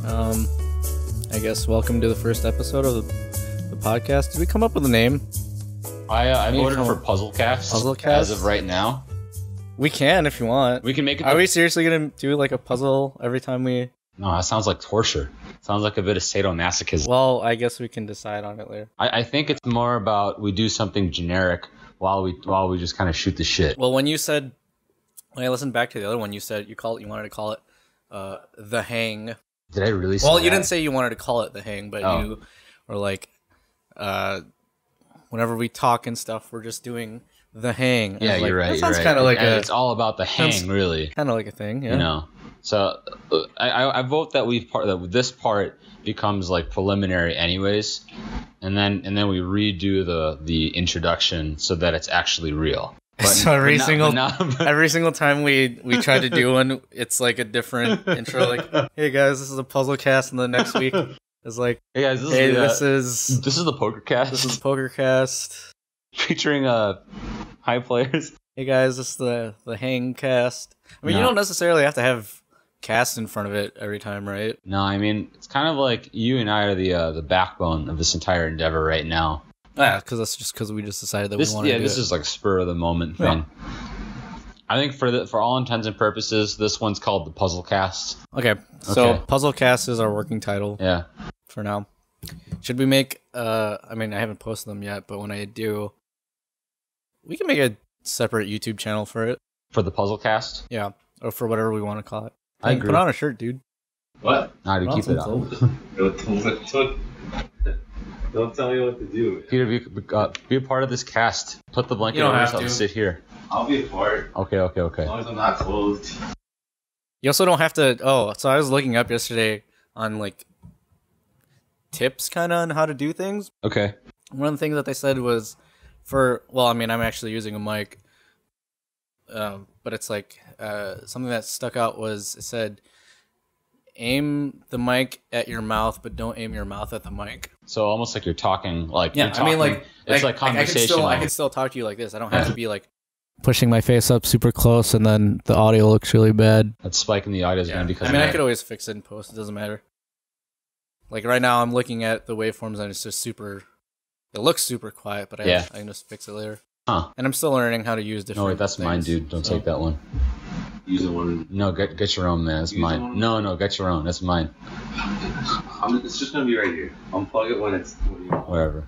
Um, I guess welcome to the first episode of the podcast. Did we come up with a name? I voted for Puzzlecast. Puzzlecast? As of right now. We can if you want. We can make it. Are we seriously gonna do like a puzzle every time we? No, that sounds like torture. Sounds like a bit of sadomasochism. Well, I guess we can decide on it later. I think it's more about we do something generic while we just kind of shoot the shit. Well, when I listened back to the other one, you said you wanted to call it the hang. Did I really say Well, that? you didn't say you wanted to call it the hang, but you were like, whenever we talk and stuff, we're just doing the hang. Yeah, you're right. That sounds kind of like it's all about the hang, really. Kind of like a thing, yeah. You know. So I vote that that this part becomes like preliminary, anyways, and then we redo the introduction so that it's actually real. So every single time we try to do one, it's like a different intro. Like, hey guys, this is a puzzle cast, and the next week is like, hey guys, this is the poker cast. This is the poker cast featuring high players. Hey guys, this is the hang cast. I mean, you don't necessarily have to have cast in front of it every time, right? No, I mean it's kind of like you and I are the backbone of this entire endeavor right now. Yeah, because we just decided that we wanted to do it. This is like spur of the moment thing. Yeah. I think for all intents and purposes, this one's called the Puzzle Cast. Okay, so Puzzle Cast is our working title. Yeah. For now, should we make? I mean, I haven't posted them yet, but when I do, we can make a separate YouTube channel for it. For the Puzzle Cast. Yeah, or for whatever we want to call it. I agree. Put on a shirt, dude. What? Nah, dude, keep it up. Don't tell me what to do. Peter, be a part of this cast. Put the blanket over yourself and sit here. I'll be a part. Okay. As long as I'm not clothed. You also don't have to... Oh, so I was looking up yesterday on, like, tips kind of on how to do things. Okay. One of the things that they said was well, I mean, I'm actually using a mic. But it's like, something that stuck out was, it said, aim the mic at your mouth, but don't aim your mouth at the mic. So almost like you're talking, like... Yeah, I mean, like... It's like conversational. I can still talk to you like this. I don't have to be, like, pushing my face up super close, and then the audio looks really bad. That spike in the audio is going to be because... I mean, I could always fix it in post. It doesn't matter. Like, right now, I'm looking at the waveforms, and it's just super... It looks super quiet, but I can just fix it later. Huh. And I'm still learning how to use different No, wait, that's things, mine, dude. Don't take that one. Using one. No, get your own, man. That's mine. No, get your own. That's mine. It's just going to be right here. Unplug it when it's... Whatever.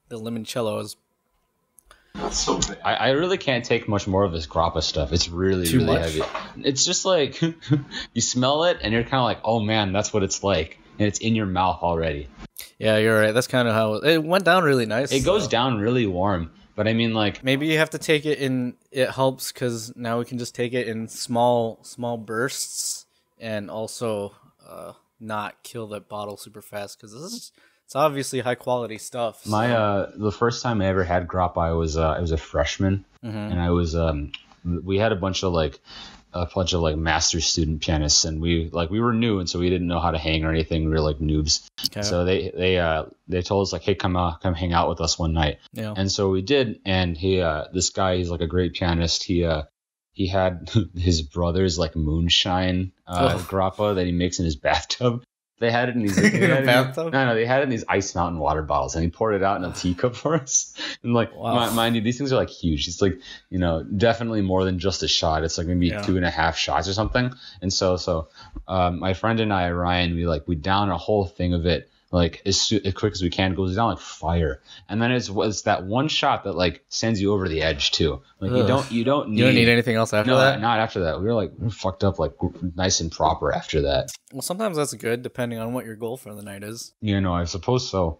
The limoncello is... That's so bad. I really can't take much more of this grappa stuff. It's really heavy. It's just like, you smell it, and you're kind of like, oh man, that's what it's like. And it's in your mouth already. Yeah, you're right. That's kind of how... It went down really nice. It goes down really warm. But I mean, like... Maybe you have to take it in... It helps because now we can just take it in small bursts and also not kill that bottle super fast because it's obviously high quality stuff. So. The first time I ever had grappa, I was a freshman, and I was we had a bunch of master's student pianists, and we were new, and so we didn't know how to hang or anything. We were like noobs. Okay. So they told us like, hey, come hang out with us one night. Yeah. And so we did, and this guy, he's like a great pianist. He had his brother's like moonshine grappa that he makes in his bathtub. They had it in these bathtub? No, they had it in these Ice Mountain water bottles, and he poured it out in a teacup for us. And like, mind you, these things are like huge. It's like, definitely more than just a shot. It's like maybe 2.5 shots or something. And so my friend and I, Ryan, we down a whole thing of it like as quick as we can. It goes down like fire, and then it's that one shot that like sends you over the edge too. Like you don't need anything else after that. Not after that. We were fucked up like nice and proper after that. Well, sometimes that's good depending on what your goal for the night is. I suppose so.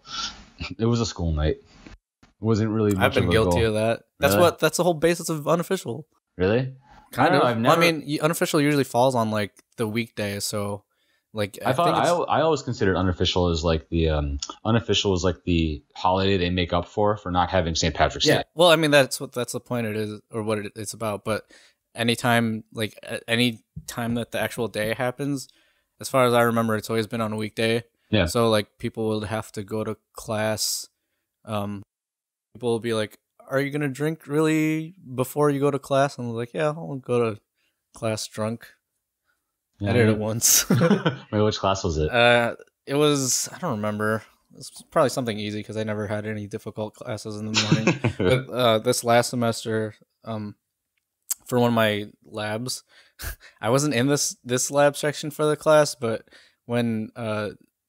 It was a school night. It wasn't really much. I've been guilty of that. Really? That's the whole basis of unofficial. Really? Kind of. I mean, unofficial usually falls on like the weekday, so. Like I always considered unofficial as like the unofficial is like the holiday they make up for not having St. Patrick's Day. Well, I mean that's the point it is or what it's about. But any time that the actual day happens, as far as I remember, it's always been on a weekday. Yeah. So like people will have to go to class. People will be like, "Are you gonna drink really before you go to class?" And I'm like, "Yeah, I'll go to class drunk." I did it once. Wait, which class was it? It was, I don't remember. It was probably something easy because I never had any difficult classes in the morning. But this last semester, for one of my labs, I wasn't in this lab section for the class, but when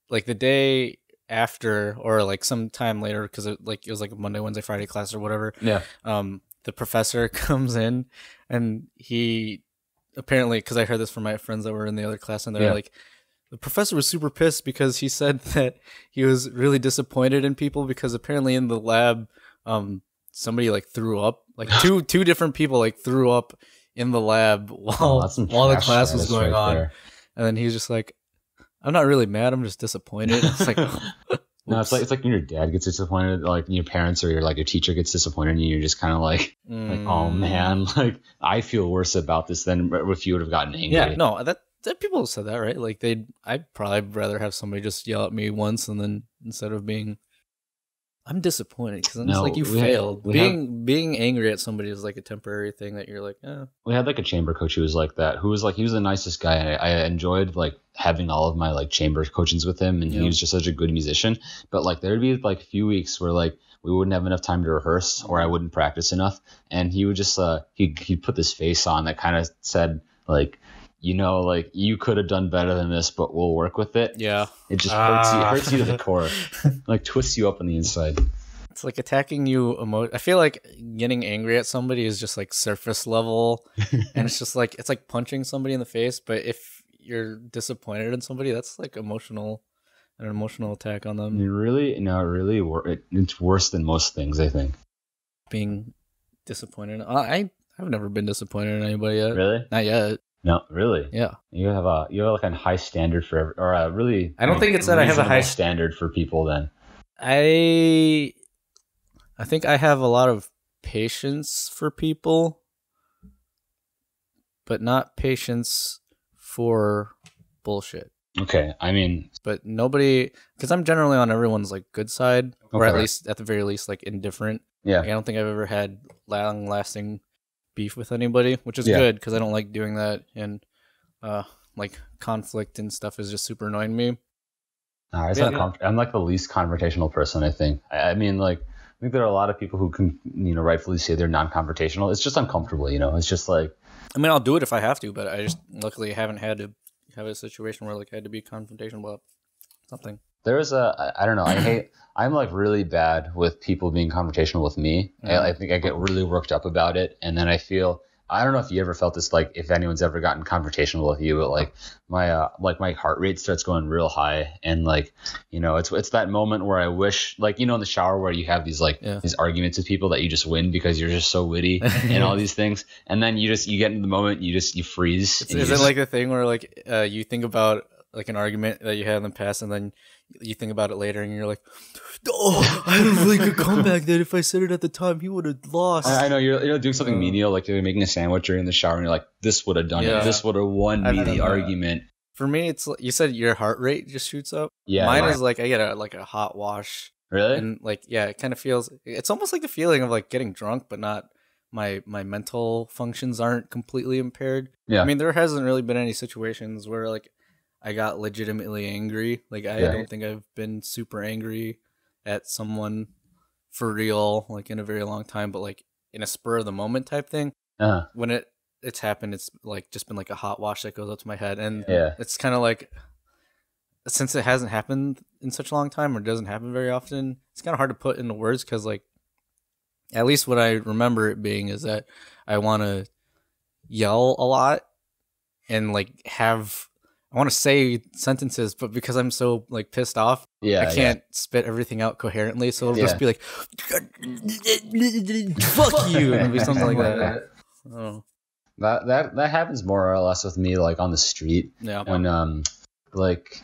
like the day after or like some time later, because it was like a Monday, Wednesday, Friday class or whatever. Yeah. The professor comes in and he apparently, because I heard this from my friends that were in the other class, and they're like, the professor was super pissed because he said that he was really disappointed in people because apparently in the lab, somebody like threw up, like two different people like threw up in the lab while the class was going on. And then he was just like, I'm not really mad, I'm just disappointed. It's like, no, it's like when your dad gets disappointed, like your parents or your teacher gets disappointed, and you're just kind of like, oh man, like I feel worse about this than if you would have gotten angry. Yeah, no, that people have said that, right? Like I'd probably rather have somebody just yell at me once and then instead of being, I'm disappointed because it's like you failed. Being angry at somebody is like a temporary thing that you're like, eh. We had like a chamber coach who was like that, who was like, he was the nicest guy. And I enjoyed like having all of my like chamber coachings with him, and he was just such a good musician. But like there'd be like a few weeks where like we wouldn't have enough time to rehearse, or I wouldn't practice enough, and he would just he'd put this face on that kind of said like, you know, like you could have done better than this, but we'll work with it. Yeah. It just hurts you to the core, like twists you up on the inside. It's like attacking you. I feel like getting angry at somebody is just like surface level, and it's just like, it's like punching somebody in the face. But if you're disappointed in somebody, that's like an emotional attack on them. It's worse than most things, I think. Being disappointed. I've never been disappointed in anybody yet. Really? Not yet. No, really. Yeah. You have like a high standard for, or a really. I don't think it's that I have a high standard for people. Then. I think I have a lot of patience for people, but not patience for bullshit. Okay, I mean, but nobody, because I'm generally on everyone's like good side, or at the very least like indifferent. Yeah. Like, I don't think I've ever had long-lasting beef with anybody, which is good because I don't like doing that, and like conflict and stuff is just super annoying me. I'm like the least confrontational person, I think. I mean, like, I think there are a lot of people who can, rightfully say they're non-confrontational. It's just uncomfortable, It's just like, I mean, I'll do it if I have to, but I just luckily haven't had to have a situation where like I had to be confrontational about something. There's I don't know. I'm like really bad with people being confrontational with me. I think I get really worked up about it. And then I don't know if you ever felt this, like if anyone's ever gotten confrontational with you, but like my heart rate starts going real high. And like, it's that moment where I wish, like, in the shower where you have these these arguments with people that you just win because you're just so witty and all these things. And then you get into the moment, you freeze. Is it like the thing where like you think about like an argument that you had in the past and then you think about it later and you're like, oh, I had a really good comeback that if I said it at the time, he would have lost. I know you're doing something menial, like you're making a sandwich or in the shower and you're like, this would have done it. This would have won me the argument. For me, it's you said your heart rate just shoots up. Yeah. Mine is like I get a hot wash. Really? And like, yeah, it kind of feels, it's almost like the feeling of like getting drunk, but not my mental functions aren't completely impaired. Yeah. I mean, there hasn't really been any situations where like I got legitimately angry. Like I don't think I've been super angry at someone for real, like in a very long time, but like in a spur of the moment type thing. When it's happened, it's like just been like a hot wash that goes up to my head. And it's kind of like, since it hasn't happened in such a long time or doesn't happen very often, it's kind of hard to put into words because like, at least what I remember it being is that I want to yell a lot and like I want to say sentences, but because I'm so like pissed off, I can't spit everything out coherently. So it'll just be like, "Fuck you," and it'll be something like that. Oh. That happens more or less with me, like on the street. Yeah. When like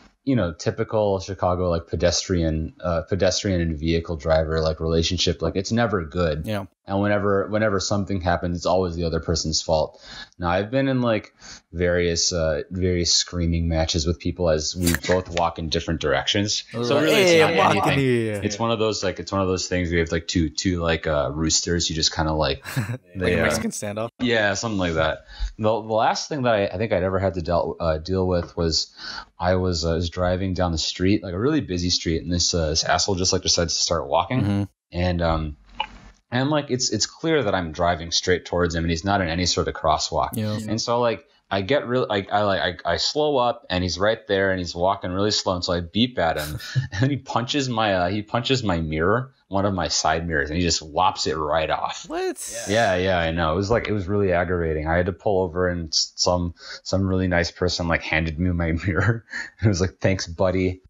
typical Chicago like pedestrian and vehicle driver like relationship, like it's never good. Yeah. And whenever something happens, it's always the other person's fault. Now, I've been in like various screaming matches with people as we both walk in different directions. So really, it's not anything. It's one of those things where you have like two like roosters. You just kind of like like a Mexican standoff. Yeah, something like that. The last thing that I think I'd ever had to deal with was I was driving down the street, like a really busy street, and this asshole just like decides to start walking, and like it's clear that I'm driving straight towards him, and he's not in any sort of crosswalk. Yeah. And so like I get really I slow up, and he's right there, and he's walking really slow, and so I beep at him, and he punches my mirror, one of my side mirrors, and he just whops it right off. What? Yeah, I know. It was really aggravating. I had to pull over, and some really nice person like handed me my mirror. It was like, thanks, buddy.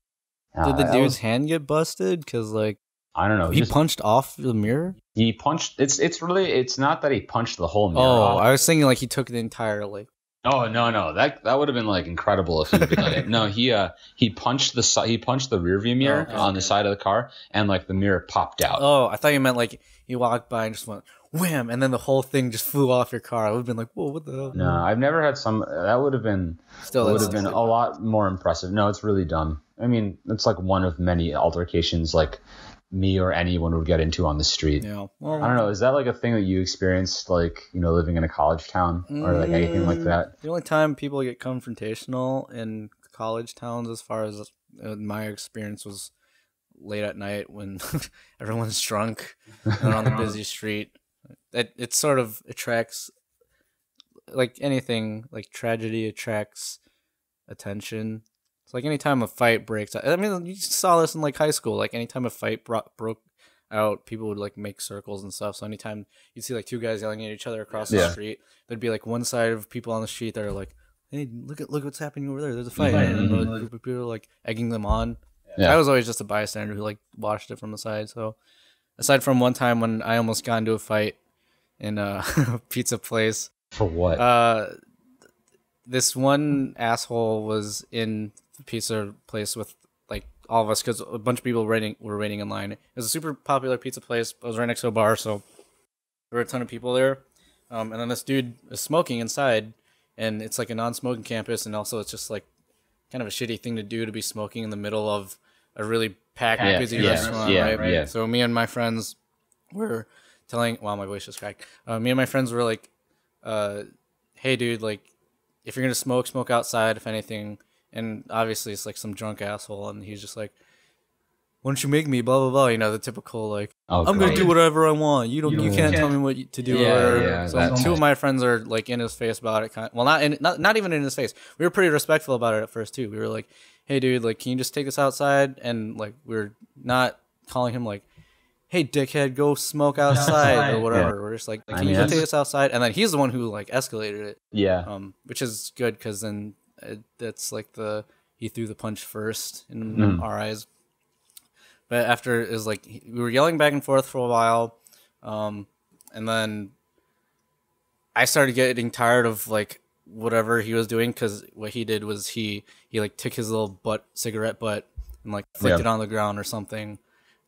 Did the dude's hand get busted? Because like, I don't know. He punched off the mirror? He punched. It's not that he punched the whole mirror off. I was thinking like he took the entire like. Oh no, that would have been like incredible if he had done it. No, he punched the rear view mirror on the side of the car, and like the mirror popped out. Oh, I thought you meant like he walked by and just went wham, and then the whole thing just flew off your car. I would have been like, whoa, what the hell? No, I've never had that would have been a lot more impressive. No, it's really dumb. I mean, it's like one of many altercations like me or anyone would get into on the street. Yeah. Well, I don't know. Is that like a thing that you experienced, like, living in a college town or like anything like that? The only time people get confrontational in college towns, as far as my experience, was late at night when everyone's drunk and on the busy street. It sort of attracts, like anything, like tragedy attracts attention. It's like anytime a fight breaks out. I mean, you saw this in like high school. Like anytime a fight broke out, people would like make circles and stuff. So anytime you'd see like two guys yelling at each other across the street, there'd be like one side of people on the street that are like, "Hey, look what's happening over there. There's a fight." And a group of people are like egging them on. Yeah. I was always just a bystander who like watched it from the side. So aside from one time when I almost got into a fight in a pizza place. For what? This one asshole was in the pizza place with like all of us because a bunch of people were waiting in line. It was a super popular pizza place. It was right next to a bar, so there were a ton of people there. And then this dude is smoking inside, and it's like a non-smoking campus, and also it's just like kind of a shitty thing to do to be smoking in the middle of a really packed, busy restaurant, right? Yeah. So me and my friends were telling, wow, my voice just cracked. Me and my friends were like, hey, dude, like, if you're going to smoke outside, if anything. And obviously it's like some drunk asshole, and he's just like, why don't you make me, blah, blah, blah. You know, the typical, like, I'm going to do whatever I want. You can't tell me what to do. So two of my friends are, like, in his face about it. Well, not even in his face. We were pretty respectful about it at first, too. We were like, hey, dude, like, can you just take us outside? And, like, we're not calling him, like, hey, dickhead, go smoke outside or whatever. Yeah. We're just like, can you just take us outside? And then he's the one who, like, escalated it. Yeah. Which is good because then that's, like, he threw the punch first in our eyes. But after it was like we were yelling back and forth for a while, and then I started getting tired of like whatever he was doing, because what he did was he like took his little cigarette butt and like flicked it on the ground or something,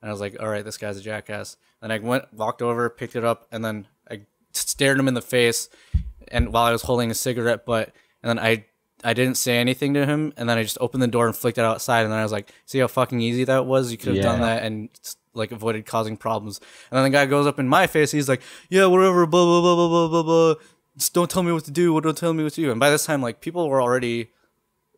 and I was like, all right, this guy's a jackass. And I walked over, picked it up, and then I stared him in the face, and while I was holding a cigarette butt, and then I didn't say anything to him, and then I just opened the door and flicked it outside, and then I was like, see how fucking easy that was? You could have done that and like avoided causing problems. And then the guy goes up in my face, he's like, yeah, whatever, blah, blah, blah, blah, blah, blah, blah. Just don't tell me what to do, don't tell me what to do. And by this time, like, people were already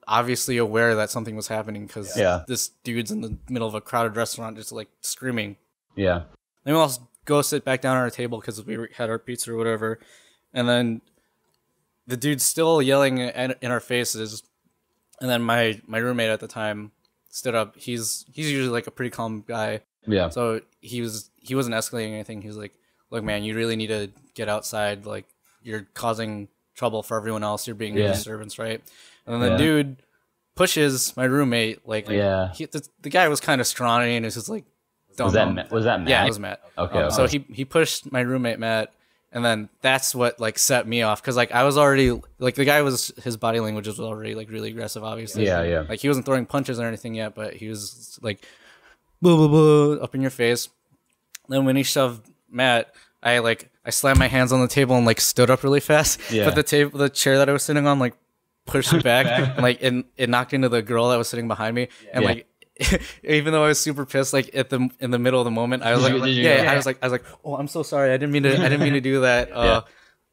obviously aware that something was happening, because this dude's in the middle of a crowded restaurant just like screaming. Yeah. Then we'll go sit back down at our table because we had our pizza or whatever, and then the dude's still yelling in our faces, and then my roommate at the time stood up. He's usually like a pretty calm guy. Yeah. So he wasn't escalating anything. He was like, "Look, man, you really need to get outside. Like, you're causing trouble for everyone else. You're being a disturbance, right?" And then the dude pushes my roommate. Like, the guy was kind of scrawny, and it's just like, was that Matt? Yeah, it was Matt. Okay. So he pushed my roommate Matt. And then that's what like set me off, because like I was already like, the guy his body language was already like really aggressive, obviously. Yeah. Like he wasn't throwing punches or anything yet, but he was like blah blah blah up in your face. Then when he shoved Matt, I slammed my hands on the table and like stood up really fast. Yeah. But the chair that I was sitting on like pushed it back and like it knocked into the girl that was sitting behind me. And like even though I was super pissed, like in the middle of the moment, I was like, I was like, oh, I'm so sorry. I didn't mean to do that.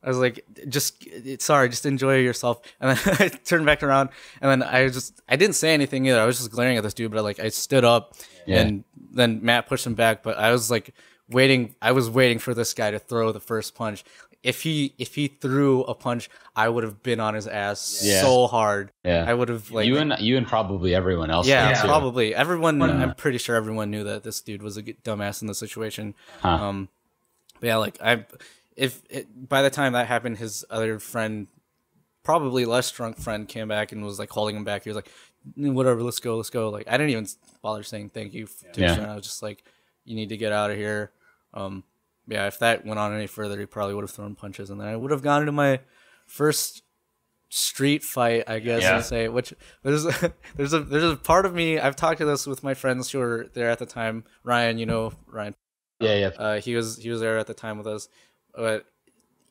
I was like, just enjoy yourself. And then I turned back around, and then I didn't say anything either. I was just glaring at this dude, but like I stood up, and then Matt pushed him back. But I was like waiting. I was waiting for this guy to throw the first punch. If he threw a punch, I would have been on his ass so hard. Yeah, I would have like you and probably everyone else. Yeah, probably everyone. I'm pretty sure everyone knew that this dude was a dumbass in the situation. But yeah, like by the time that happened, his other friend, probably less drunk friend, came back and was like holding him back. He was like, "Whatever, let's go." Like I didn't even bother saying thank you to his friend. I was just like, "You need to get out of here." Yeah, if that went on any further, he probably would have thrown punches, and then I would have gone into my first street fight, I guess, I'd say. Which there's a part of me. I've talked to this with my friends who were there at the time. Ryan, you know Ryan. Yeah. He was there at the time with us, but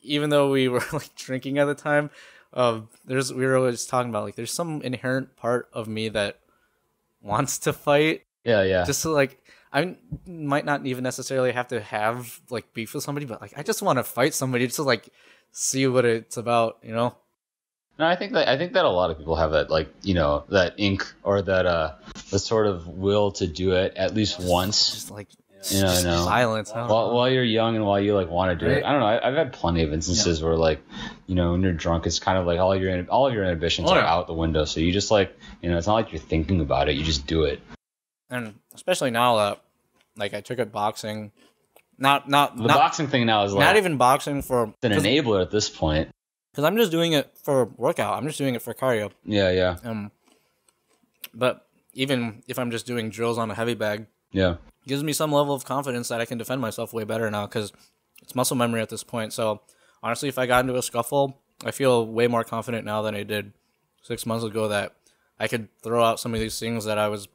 even though we were like drinking at the time, we were always talking about like there's some inherent part of me that wants to fight. Yeah. Just to like. I might not even necessarily have to have like beef with somebody, but like I just want to fight somebody just to like see what it's about, you know? No, I think that a lot of people have that, like, you know, that ink or that the sort of will to do it at least once. Just like violence. While you're young and while you like want to do it. I don't know. I've had plenty of instances where like, you know, when you're drunk, it's kind of like all of your inhibitions are out the window. So you just like, you know, it's not like you're thinking about it. You just do it. And especially now that, like, I took up boxing, not boxing thing now is like not even boxing for an enabler at this point. Because I'm just doing it for workout. I'm just doing it for cardio. Yeah. But even if I'm just doing drills on a heavy bag, it gives me some level of confidence that I can defend myself way better now because it's muscle memory at this point. So honestly, if I got into a scuffle, I feel way more confident now than I did 6 months ago that I could throw out some of these things that I was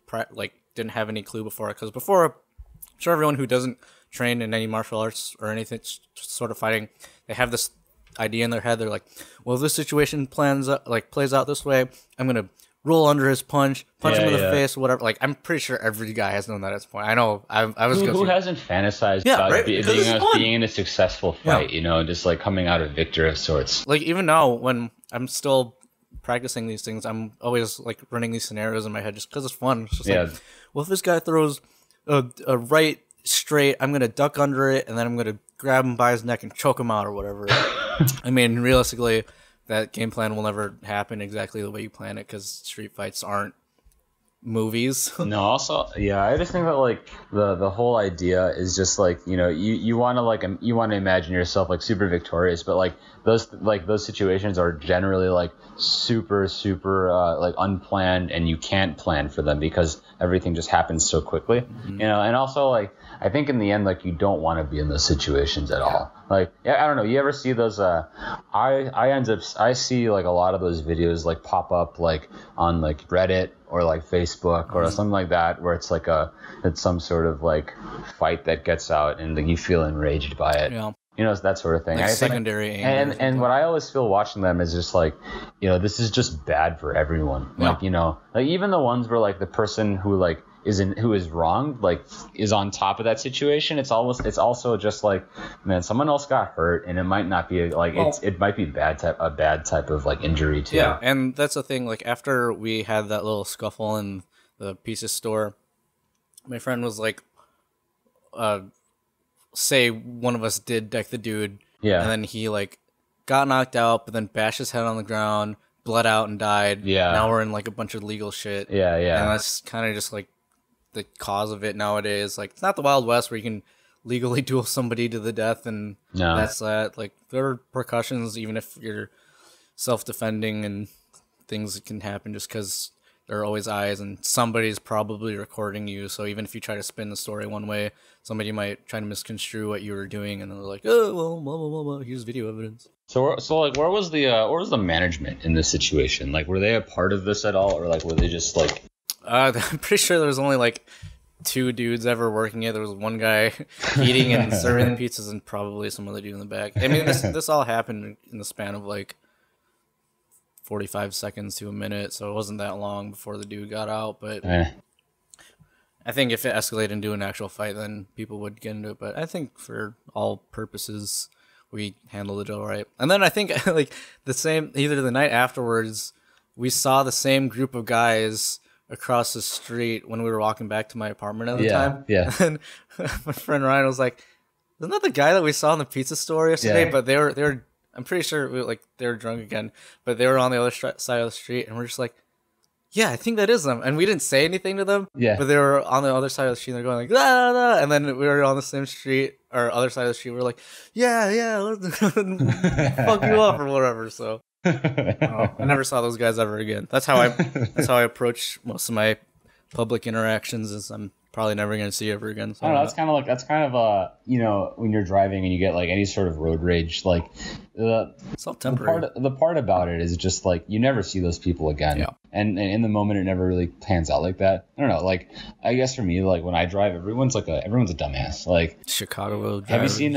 didn't have any clue before. Because before, I'm sure everyone who doesn't train in any martial arts or anything sort of fighting, they have this idea in their head. They're like, well, if this situation plays out this way, I'm going to roll under his punch him in the face, whatever. Like, I'm pretty sure every guy has known that at this point. I know. I was who hasn't fantasized about being in a successful fight, you know, just like coming out a victor of sorts. Like, even now when I'm still practicing these things, I'm always like running these scenarios in my head just because it's fun. It's just like, well, if this guy throws a right straight, I'm gonna duck under it and then I'm gonna grab him by his neck and choke him out or whatever. I mean, realistically, that game plan will never happen exactly the way you plan it because street fights aren't movies. No, also, I just think that like the whole idea is just like, you know, you want to imagine yourself like super victorious, but like those situations are generally like super like unplanned, and you can't plan for them because everything just happens so quickly, you know. And also, like, I think in the end, like, you don't want to be in those situations at all. Like, I don't know, you ever see those I see like a lot of those videos like pop up like on like Reddit or like Facebook or something like that, where it's like it's some sort of like fight that gets out and like you feel enraged by it. You know, that sort of thing. Like secondary anger. And what I always feel watching them is just like, you know, this is just bad for everyone. Like, you know, like even the ones where like the person who like who is wrong, like, is on top of that situation. It's also just like, man, someone else got hurt, and it might not be like, it might be a bad type of like injury too. Yeah, and that's the thing. Like, after we had that little scuffle in the pieces store, my friend was like, say one of us did deck the dude, and then he like got knocked out, but then bashed his head on the ground, bled out, and died. Now we're in like a bunch of legal shit. And that's kind of just like the cause of it nowadays. Like, it's not the Wild West where you can legally duel somebody to the death, and that's that. Like, there are repercussions even if you're self-defending, and things that can happen just because there are always eyes, and somebody's probably recording you. So even if you try to spin the story one way, somebody might try to misconstrue what you were doing, and they're like, oh, well, blah, blah, blah, blah. Here's video evidence. So like, where was the management in this situation? Like, were they a part of this at all, or like, were they just like? I'm pretty sure there was only like 2 dudes ever working it. There was one guy eating and serving the pizzas, and probably some other dude in the back. I mean, this all happened in the span of like 45 seconds to a minute, so it wasn't that long before the dude got out. But I think if it escalated into an actual fight, then people would get into it. But I think for all purposes, we handled it all right. And then I think like either the night afterwards, we saw the same group of guys across the street when we were walking back to my apartment at the time. Yeah. And my friend Ryan was like, "Isn't that the guy that we saw in the pizza store yesterday?" Yeah. But they were. I'm pretty sure they were drunk again, but they were on the other side of the street, and we're just like, "Yeah, I think that is them." And we didn't say anything to them. Yeah. But they were on the other side of the street. And they're going like, "Ah, ah," and then we were on the same street or other side of the street. We were like, "Yeah, let's fuck you up or whatever." So. I never saw those guys ever again. That's how I approach most of my public interactions. Is I'm probably never going to see ever again. So I don't know. That's kind of you know, when you're driving and you get like any sort of road rage, like it's all temporary. The part about it is just like you never see those people again. Yeah. And in the moment, it never really pans out like that. I don't know. Like, I guess for me, like when I drive, everyone's a dumbass. Like Chicago drivers. Have you seen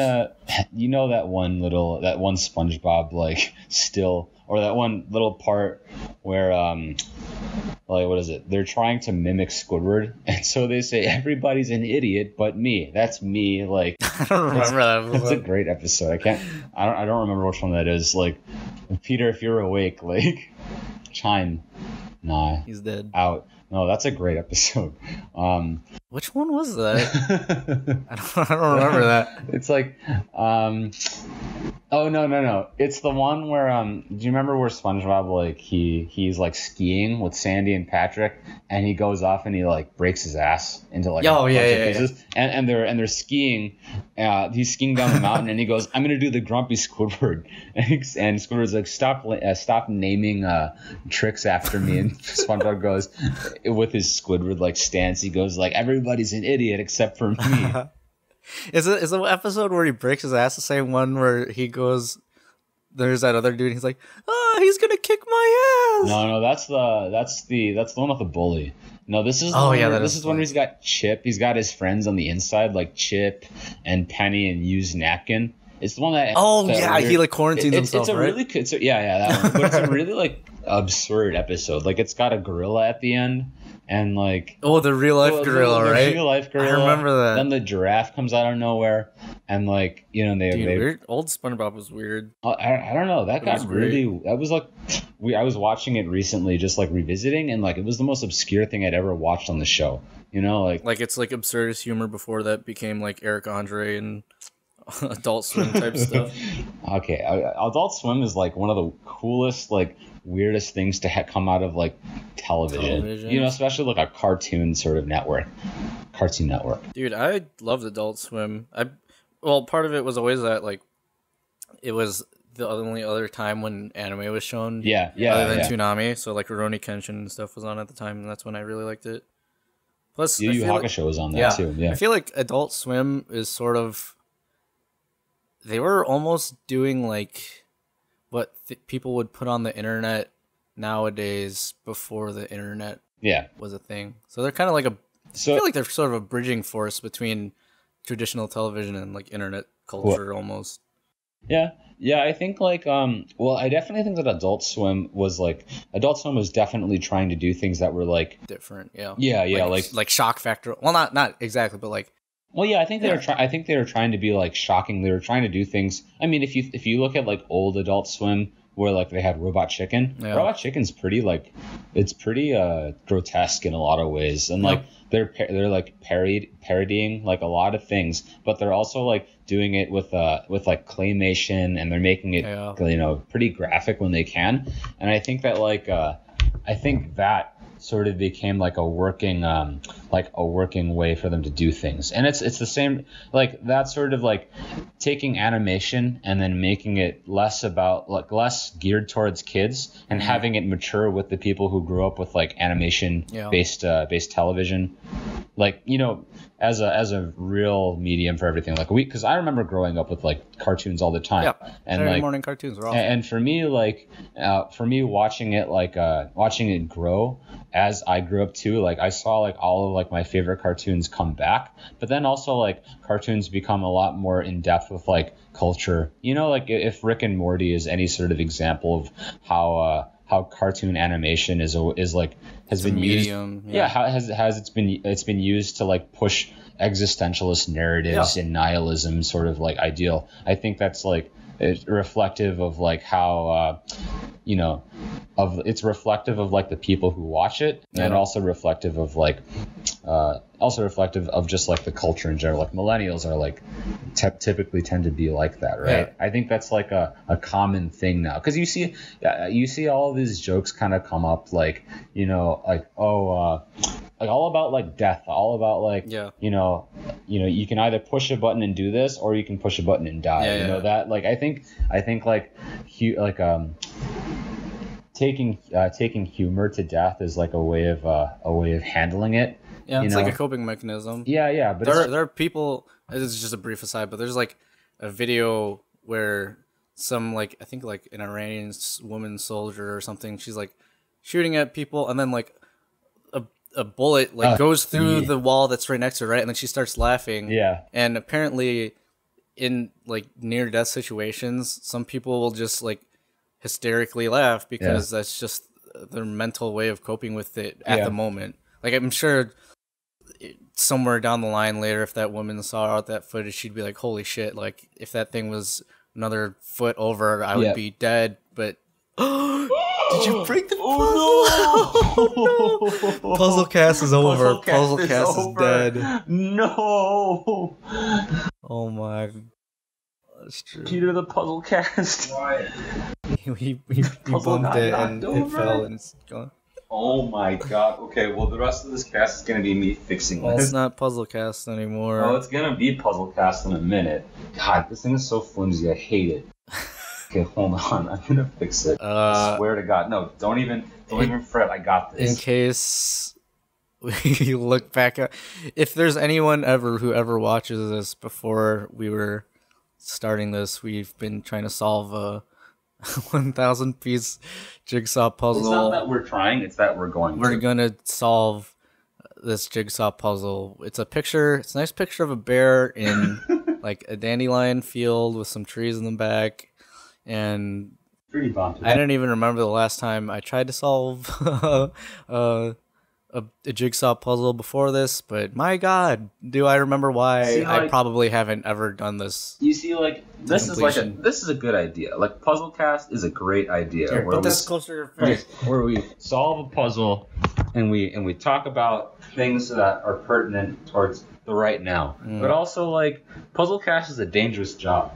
you know that one SpongeBob like still, or that one little part where like, what is it? They're trying to mimic Squidward, and so they say everybody's an idiot but me. That's me. Like, I don't remember that. It's a great episode. I don't remember which one that is. Like, Peter, if you're awake, like, chime. Nah, he's dead. Out. No, that's a great episode. Which one was that? I don't remember that. It's like, oh no. It's the one where do you remember where SpongeBob like he's like skiing with Sandy and Patrick, and he goes off and he like breaks his ass into like a bunch of pieces, and they're skiing. He's skiing down the mountain, and he goes, "I'm gonna do the grumpy Squidward," and Squidward's like, "Stop naming tricks after me," and SpongeBob goes, with his Squidward like stance, he goes like, "Everybody's an idiot except for me." Is the episode where he breaks his ass the same one where he goes, there's that other dude and he's like, "Oh, he's gonna kick my ass"? No, that's the one with the bully. No, this is this is when he's got Chip. He's got his friends on the inside like Chip and Penny and Used Napkin. It's the one that he like quarantines himself. It's a right? really good, that one. But it's a really like absurd episode. Like, it's got a gorilla at the end, and like the real life gorilla, right? Real life gorilla. I remember that. Then the giraffe comes out of nowhere, and like, you know, weird. Old SpongeBob was weird. I don't know. That got really. That was like, I was watching it recently, just like revisiting, and like it was the most obscure thing I'd ever watched on the show. You know, like it's like absurdist humor before that became like Eric Andre and Adult Swim type stuff. Okay, Adult Swim is like one of the coolest, like weirdest things to come out of like television. You know, especially like a cartoon sort of cartoon network. Dude, I loved Adult Swim. Part of it was always that like it was the only other time when anime was shown. Yeah. Other than Toonami, so like Rurouni Kenshin and stuff was on at the time, and that's when I really liked it. Plus, Yu Yu Hakusho was on there too. Yeah, I feel like Adult Swim is sort of. They were almost doing like what people would put on the internet nowadays before the internet was a thing. So they're kind of like I feel like they're sort of a bridging force between traditional television and like internet culture almost. Yeah, I think like I definitely think that Adult Swim was definitely trying to do things that were like different. Yeah, like shock factor. Well, not exactly, but like. Well, yeah, I think they were trying to be like shocking. They were trying to do things. I mean, if you look at like old Adult Swim, where like they had Robot Chicken. Yeah. Robot Chicken's pretty like it's pretty grotesque in a lot of ways, and like they're like parodying like a lot of things, but they're also like doing it with like claymation, and they're making it pretty graphic when they can. And I think that like I think that sort of became like a working way for them to do things. And it's the same, like that sort of like taking animation and then making it less geared towards kids and having it mature with the people who grew up with like animation based television. like, you know, as a real medium for everything. Like because I remember growing up with like cartoons all the time. Yeah, and Saturday like morning cartoons were awesome. And for me, like watching it watching it grow as I grew up too, like I saw like all of like my favorite cartoons come back, but then also like cartoons become a lot more in depth with like culture. You know, like if Rick and Morty is any sort of example of how cartoon animation is like has been medium, used. Yeah, how it's been used to like push existentialist narratives and nihilism sort of like ideal. I think that's like reflective of like how you know, it's reflective of like the people who watch it, and also reflective of like just like the culture in general. Like millennials are like typically tend to be like that, right? I think that's like a common thing now, because you see all of these jokes kind of come up, like, you know, like like all about like death, all about like you know you can either push a button and do this, or you can push a button and die. You know that, like I think like taking humor to death is like a way of handling it. Yeah, it's like a coping mechanism. Yeah, but there are people. This is just a brief aside, but there's like a video where some like, I think like an Iranian woman soldier or something, she's like shooting at people, and then like a bullet like goes through the wall that's right next to her, right, and then she starts laughing. Yeah, and apparently in like near death situations, some people will just like hysterically laugh because that's just their mental way of coping with it at the moment. Like I'm sure somewhere down the line later, if that woman saw that footage, she'd be like, holy shit, like if that thing was another foot over, I would be dead. But did you break the puzzle? Oh, no. Puzzle cast is over. Puzzle cast is dead. No. Oh my. That's true. Peter the puzzle cast. Why? he bumped it and it fell and it's gone. Oh my god. Okay, well the rest of this cast is gonna be me fixing this. It's not puzzle cast anymore. Oh, it's gonna be puzzle cast in a minute. God, this thing is so flimsy. I hate it. Okay, hold on. I'm gonna fix it. I swear to God. No, don't even fret. I got this. In case we look back at, if there's anyone who ever watches this before we were starting this, we've been trying to solve a 1,000 piece jigsaw puzzle. It's not that we're trying, it's that we're gonna solve this jigsaw puzzle. It's a nice picture of a bear in like a dandelion field with some trees in the back, and pretty bumpy. I didn't even remember the last time I tried to solve a jigsaw puzzle before this, but my god, do I remember why I probably haven't ever done this. You see, like this is a good idea. Like puzzle cast is a great idea. Here, put this closer to your face. Where we solve a puzzle and we talk about things that are pertinent towards the right now. But also, like, puzzle cast is a dangerous job.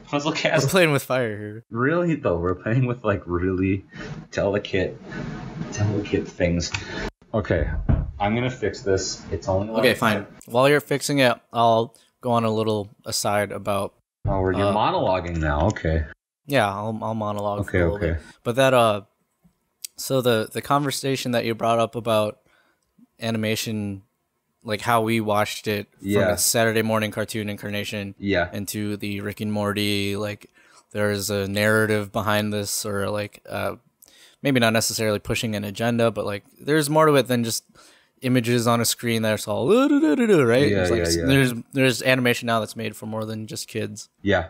Puzzle cast. We're playing with fire here. Really though, we're playing with like really delicate things. Okay, I'm gonna fix this. It's only okay. Fine. While you're fixing it, I'll go on a little aside about. Oh, you're monologuing now. Okay. Yeah, I'll monologue. Okay. Okay. Bit. But that so the conversation that you brought up about animation, like how we watched it from a Saturday morning cartoon incarnation into the Rick and Morty, like there's a narrative behind this, or like maybe not necessarily pushing an agenda, but like there's more to it than just images on a screen that's all right? There's animation now that's made for more than just kids. Yeah.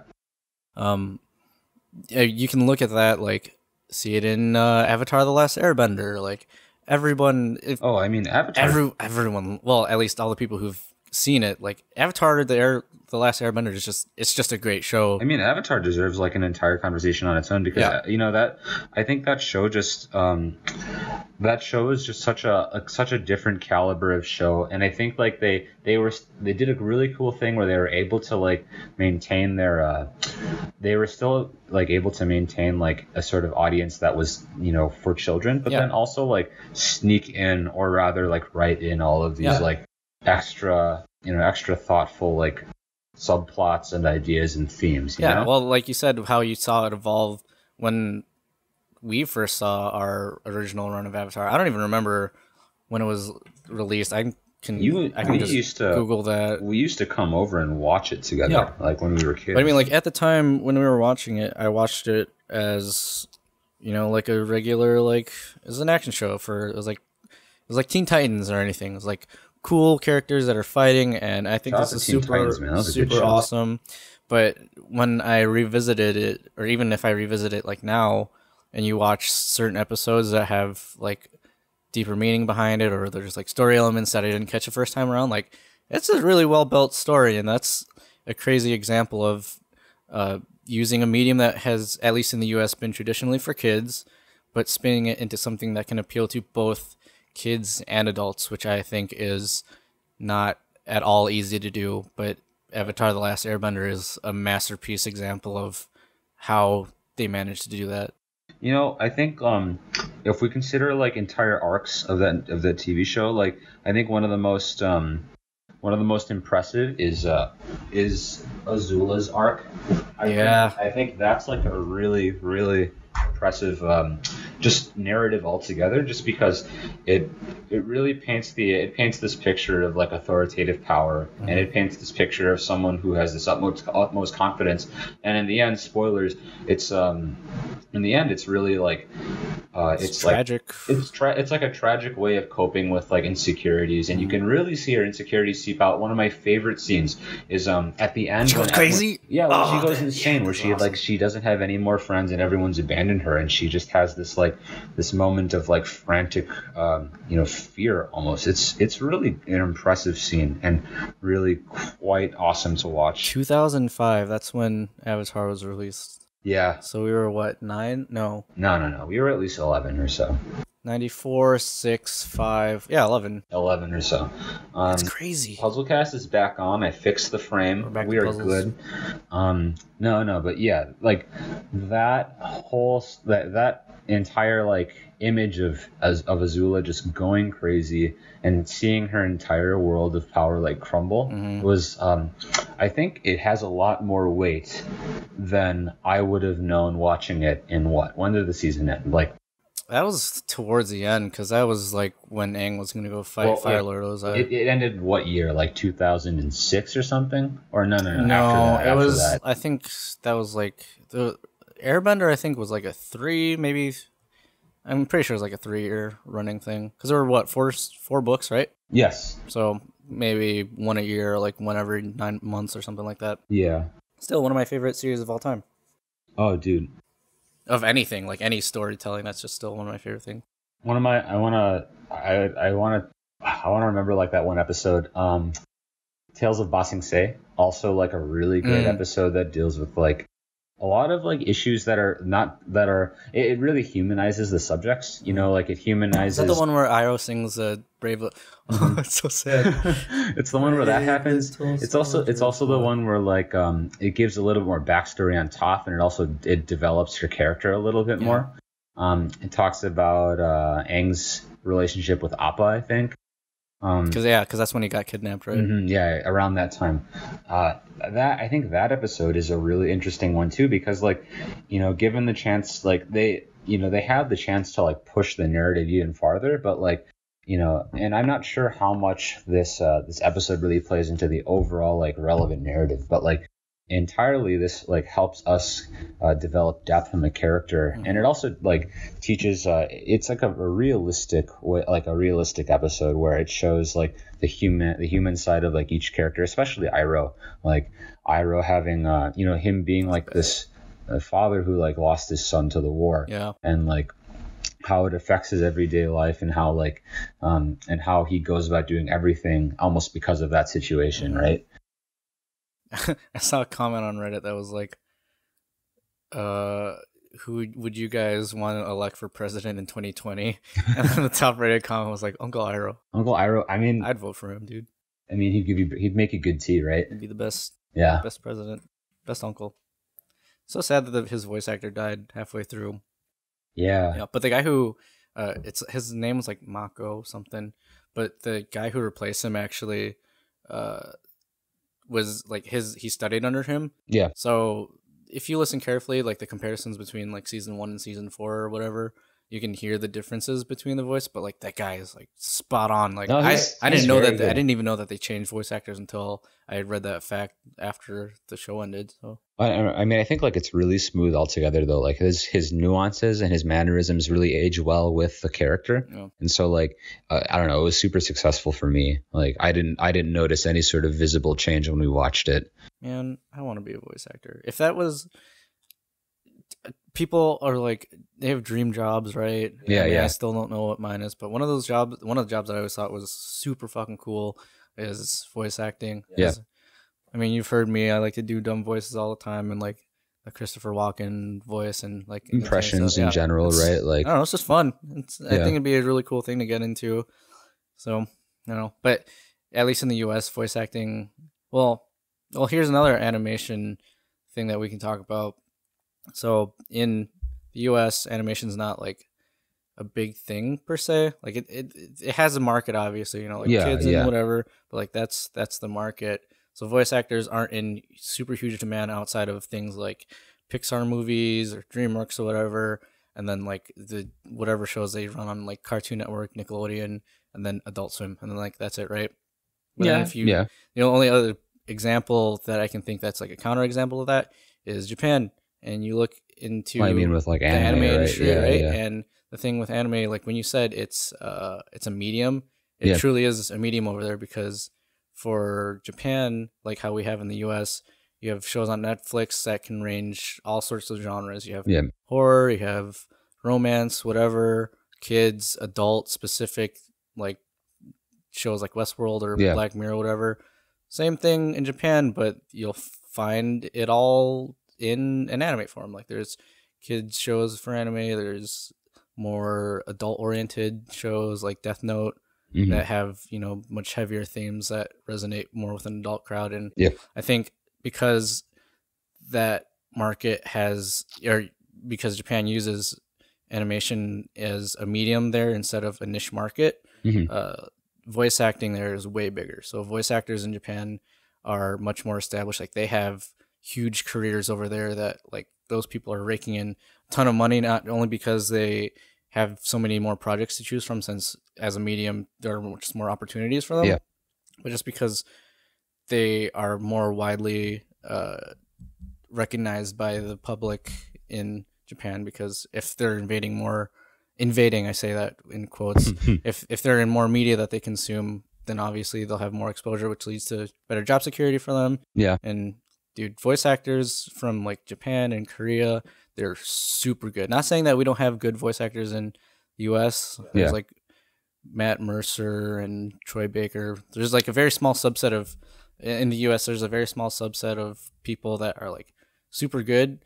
You can look at that, like see it in Avatar: The Last Airbender, like everyone. I mean, Avatar. Everyone. Well, at least all the people who've seen it, like Avatar: The Last Airbender is just a great show. I mean, Avatar deserves like an entire conversation on its own, because you know that I think that show just that show is just such a different caliber of show, and I think like they did a really cool thing where they were able to like maintain their they were still like able to maintain like a sort of audience that was, you know, for children, but then also like sneak in, or rather like write in all of these like extra thoughtful like subplots and ideas and themes. You know? Well, like you said, how you saw it evolve when we first saw our original run of Avatar. I don't even remember when it was released. I I can just Google that. We used to come over and watch it together, like when we were kids. But I mean, like at the time when we were watching it, I watched it as, you know, like a regular, like it was an action show it was like Teen Titans or anything. It was like cool characters that are fighting, and I think this is super awesome. But when I revisited it, or even if I revisit it like now, and you watch certain episodes that have like deeper meaning behind it, or there's like story elements that I didn't catch the first time around, like it's a really well built story, and that's a crazy example of using a medium that has, at least in the US, been traditionally for kids, but spinning it into something that can appeal to both kids and adults, which I think is not at all easy to do. But Avatar: The Last Airbender is a masterpiece example of how they managed to do that. You know, I think if we consider like entire arcs of that TV show, like I think one of the most impressive is Azula's arc. I think that's like a really, really impressive just narrative altogether, just because it really paints this picture of like authoritative power, and it paints this picture of someone who has this utmost confidence, and in the end, spoilers, it's in the end it's really like it's tragic. It's like a tragic way of coping with like insecurities, and you can really see her insecurities seep out. One of my favorite scenes is at the end she goes crazy. When she goes insane, where she awesome. She doesn't have any more friends and everyone's abandoned her, and she just has this moment of like frantic fear almost. It's really an impressive scene and really quite awesome to watch. 2005, that's when Avatar was released. Yeah. So we were what, 9? No. No. We were at least 11 or so. 94, 6, 5. Yeah, 11. 11 or so. That's crazy. Puzzlecast is back on. I fixed the frame. We are good. But yeah, like that whole that entire like image of Azula just going crazy and seeing her entire world of power like crumble was I think it has a lot more weight than I would have known watching it in when did the season end? Like that was towards the end, because that was like when Aang was going to go fight Fire Lord Ozai. It ended what year? Like 2006 or something? Or no. After that. I think that was like the Airbender. I think was like a 3, maybe. I'm pretty sure it was like a 3-year running thing, because there were what, four books, right? Yes. So maybe one a year, like one every 9 months or something like that. Yeah. Still one of my favorite series of all time. Oh, dude. Of anything, like any storytelling, that's just still one of my favorite things. I want to remember like that one episode, Tales of Ba Sing Se, also like a really great episode that deals with like a lot of like issues that it really humanizes the subjects, you know, like it humanizes. Is that the one where Iroh sings Brave? Oh, it's so sad. It's the one where that happens. It's also the one where like it gives a little more backstory on Toph, and it develops her character a little bit more. It talks about Aang's relationship with Appa, I think. Because that's when he got kidnapped, right? Around that time. I think that episode is a really interesting one too, because like, you know, given the chance, like they have the chance to like push the narrative even farther, but like, you know, and I'm not sure how much this episode really plays into the overall like relevant narrative, but like entirely this like helps us develop depth in the character, and it also like teaches it's like a realistic way, like a realistic episode where it shows like the human side of like each character, especially Iroh, like Iroh having him being like this father who like lost his son to the war, and like how it affects his everyday life, and how like and how he goes about doing everything almost because of that situation, right? I saw a comment on Reddit that was like, who would you guys want to elect for president in 2020? And then the top Reddit comment was like, Uncle Iroh. Uncle Iroh, I mean... I'd vote for him, dude. I mean, he'd make a good tea, right? He'd be the best. Yeah. Best president. Best uncle. So sad that his voice actor died halfway through. Yeah. But the guy who... his name was like Mako something, but the guy who replaced him actually... was like he studied under him. Yeah. So if you listen carefully, like the comparisons between like season 1 and season 4 or whatever, you can hear the differences between the voice, but like that guy is like spot on. Like No, I didn't know that I didn't even know that they changed voice actors until I had read that fact after the show ended. So I mean, I think like it's really smooth altogether though. Like his nuances and his mannerisms really age well with the character, and so like I don't know, it was super successful for me. Like I didn't notice any sort of visible change when we watched it. Man, I want to be a voice actor. If that was, people are like, they have dream jobs, right? Yeah, I still don't know what mine is, but one of the jobs that I always thought was super fucking cool is voice acting. Yeah. I mean, you've heard me. I like to do dumb voices all the time, and like a Christopher Walken voice, and like impressions in general, right? Like, I don't know, it's just fun. I think it'd be a really cool thing to get into. So, but at least in the U.S., voice acting. Well, here's another animation thing that we can talk about. So in the U.S., animation is not like a big thing per se. Like it has a market, obviously, kids and whatever. But like that's the market. So voice actors aren't in super huge demand outside of things like Pixar movies or DreamWorks or whatever, and then like the whatever shows they run on like Cartoon Network, Nickelodeon, and then Adult Swim, and then like that's it, right? But then if you only other example that I can think that's like a counterexample of that is Japan, and you look into I mean with like anime industry, right? And the thing with anime, like when you said it's a medium, it truly is a medium over there, because for Japan, like how we have in the US, you have shows on Netflix that can range all sorts of genres. You have horror, you have romance, whatever, kids, adult specific, like shows like Westworld or Black Mirror, whatever. Same thing in Japan, but you'll find it all in an anime form. Like there's kids shows for anime, there's more adult oriented shows like Death Note that have, much heavier themes that resonate more with an adult crowd. And I think because that market because Japan uses animation as a medium there instead of a niche market, voice acting there is way bigger. So voice actors in Japan are much more established. Like they have huge careers over there that like those people are raking in a ton of money, not only because they have so many more projects to choose from, since as a medium there are just more opportunities for them, but just because they are more widely recognized by the public in Japan. Because if they're invading, I say that in quotes, if they're in more media that they consume, then obviously they'll have more exposure, which leads to better job security for them. And dude, voice actors from like Japan and Korea, they're super good. Not saying that we don't have good voice actors in the US. There's like Matt Mercer and Troy Baker. There's like a very small subset of, in the US, there's a very small subset of people that are like super good,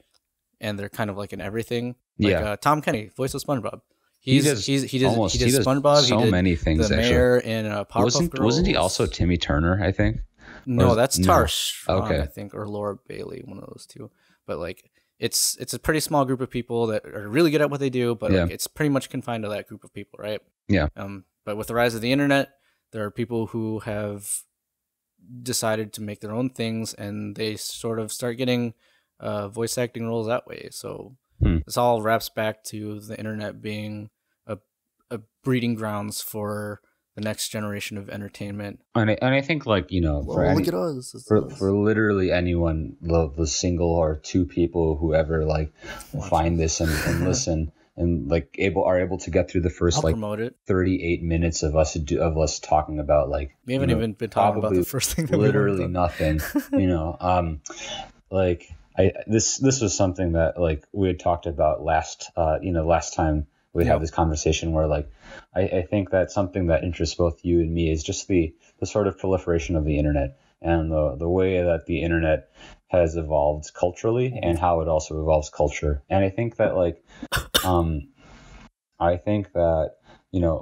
and they're kind of like in everything. Like Tom Kenny, voice of SpongeBob. He did SpongeBob. So he did many things. The mayor in Powerpuff Girls. Wasn't he also Timmy Turner? I think. No, that's Tara Strong, I think, or Laura Bailey, one of those two. But like, it's a pretty small group of people that are really good at what they do. But like, it's pretty much confined to that group of people, right? But with the rise of the internet, there are people who have decided to make their own things, and they sort of start getting voice acting roles that way. So this all wraps back to the internet being a breeding grounds for the next generation of entertainment. And I think like, look at us. For literally anyone, the single or two people who ever like find this and listen and like are able to get through the first 38 minutes of us talking about like, we haven't even been talking about the first thing that literally nothing, like this was something that like we had talked about last time we have this conversation, where like I think that something that interests both you and me is just the sort of proliferation of the internet and the way that the internet has evolved culturally and how it also evolves culture. And I think that like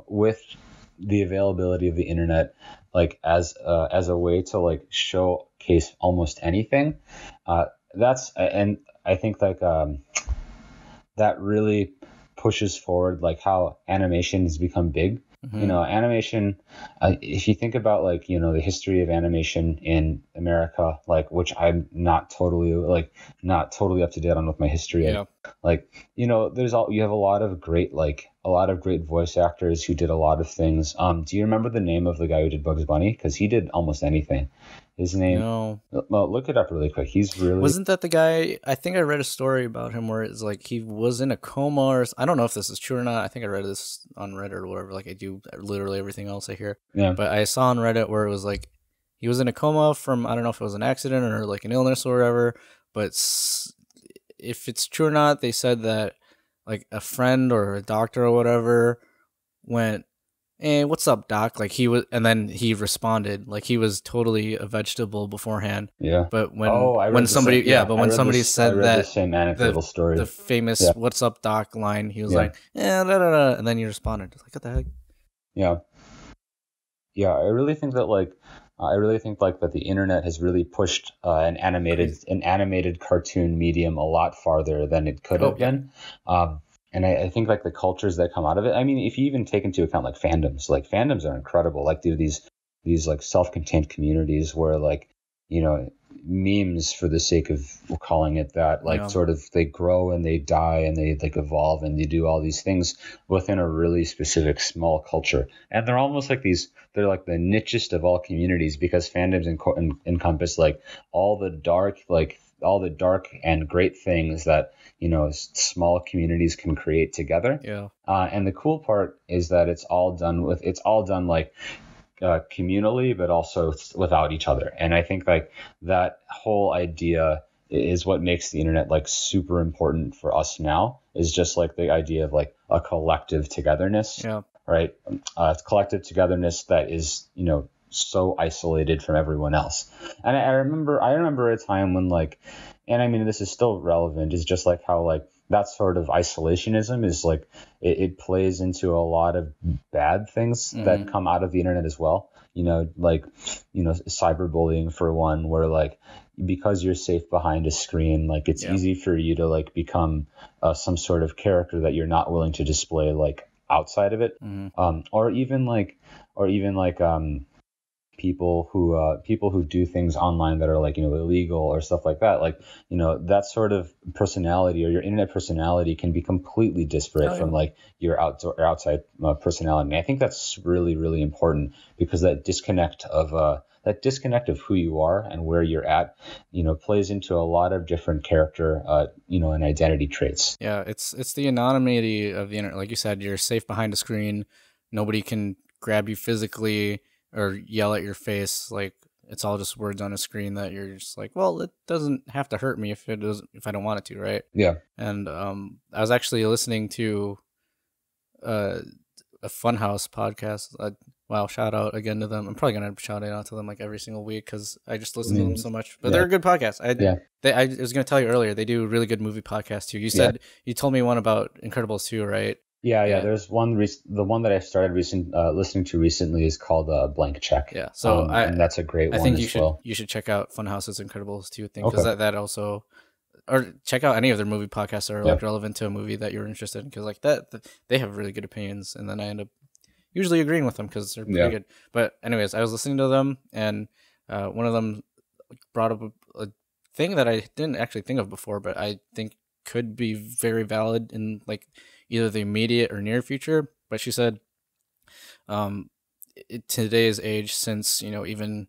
with the availability of the internet, like as a way to like showcase almost anything, and I think like that really pushes forward like how animation has become big. Animation, if you think about like the history of animation in America, like, which I'm not totally up to date on with my history, like you have a lot of great like a lot of great voice actors who did a lot of things. Do you remember the name of the guy who did Bugs Bunny? Because he did almost anything. His name. No. Well, look it up really quick. He's really. Wasn't that the guy? I think I read a story about him where it's like he was in a coma, or I don't know if this is true or not. I think I read this on Reddit or whatever. Like I do literally everything else I hear. Yeah. But I saw on Reddit where it was like he was in a coma from, I don't know if it was an accident or like an illness or whatever. But if it's true or not, they said that like a friend or a doctor or whatever went, "Hey, what's up, doc?" Like he was, and then he responded like he was totally a vegetable beforehand. Yeah. But when somebody said that the same anecdotal story, the famous "What's up, doc?" line, he was like, "Yeah, da, da, da," and then he responded like, "What the heck?" Yeah. Yeah, I really think that that the internet has really pushed an animated cartoon medium a lot farther than it could have been. And I think like the cultures that come out of it. I mean, if you even take into account like fandoms are incredible. Like these like self-contained communities where like, you know, memes for the sake of calling it that, like sort of they grow and they die and they like evolve and they do all these things within a really specific small culture. And they're almost like they're like the nichest of all communities because fandoms encompass like all the dark and great things that, you know, small communities can create together. Yeah. And the cool part is that it's all done like communally, but also without each other. And I think like that whole idea is what makes the internet like super important for us now, is just like the idea of like a collective togetherness. Yeah. Right. Collective togetherness that is, you know, so isolated from everyone else. And I remember a time when like, and I mean, this is still relevant, is just like how like that sort of isolationism is like, it plays into a lot of bad things that come out of the internet as well. You know, like, you know, cyberbullying for one, where like, because you're safe behind a screen, like it's easy for you to like become some sort of character that you're not willing to display like outside of it. Or even like people who do things online that are like, you know, illegal or stuff like that. Like, you know, that sort of personality or your internet personality can be completely disparate from like your outside personality. And I think that's really, really important, because that disconnect of who you are and where you're at, you know, plays into a lot of different character, you know, and identity traits. Yeah, it's the anonymity of the internet. Like you said, you're safe behind a screen. Nobody can grab you physically or yell at your face. Like, it's all just words on a screen that you're just like, well, it doesn't have to hurt me if I don't want it to, right? Yeah. And I was actually listening to a Funhouse podcast. Wow, shout out again to them. I'm probably gonna shout out to them like every single week because I just listen to them so much. But they're a good podcast. I was gonna tell you earlier, they do a really good movie podcast too. You said you told me one about Incredibles 2, right? Yeah. There's one. The one that I started listening to recently is called Blank Check. Yeah. So and that's a great one. I think you you should check out Funhouse's Incredibles 2 thing, because that also, or check out any of their movie podcasts that are like relevant to a movie that you're interested in, because like that they have really good opinions, and then I end up usually agreeing with them because they're pretty good. But anyways, I was listening to them, and one of them brought up a thing that I didn't actually think of before, but I think could be very valid in like either the immediate or near future. But she said, today's age, since, you know, even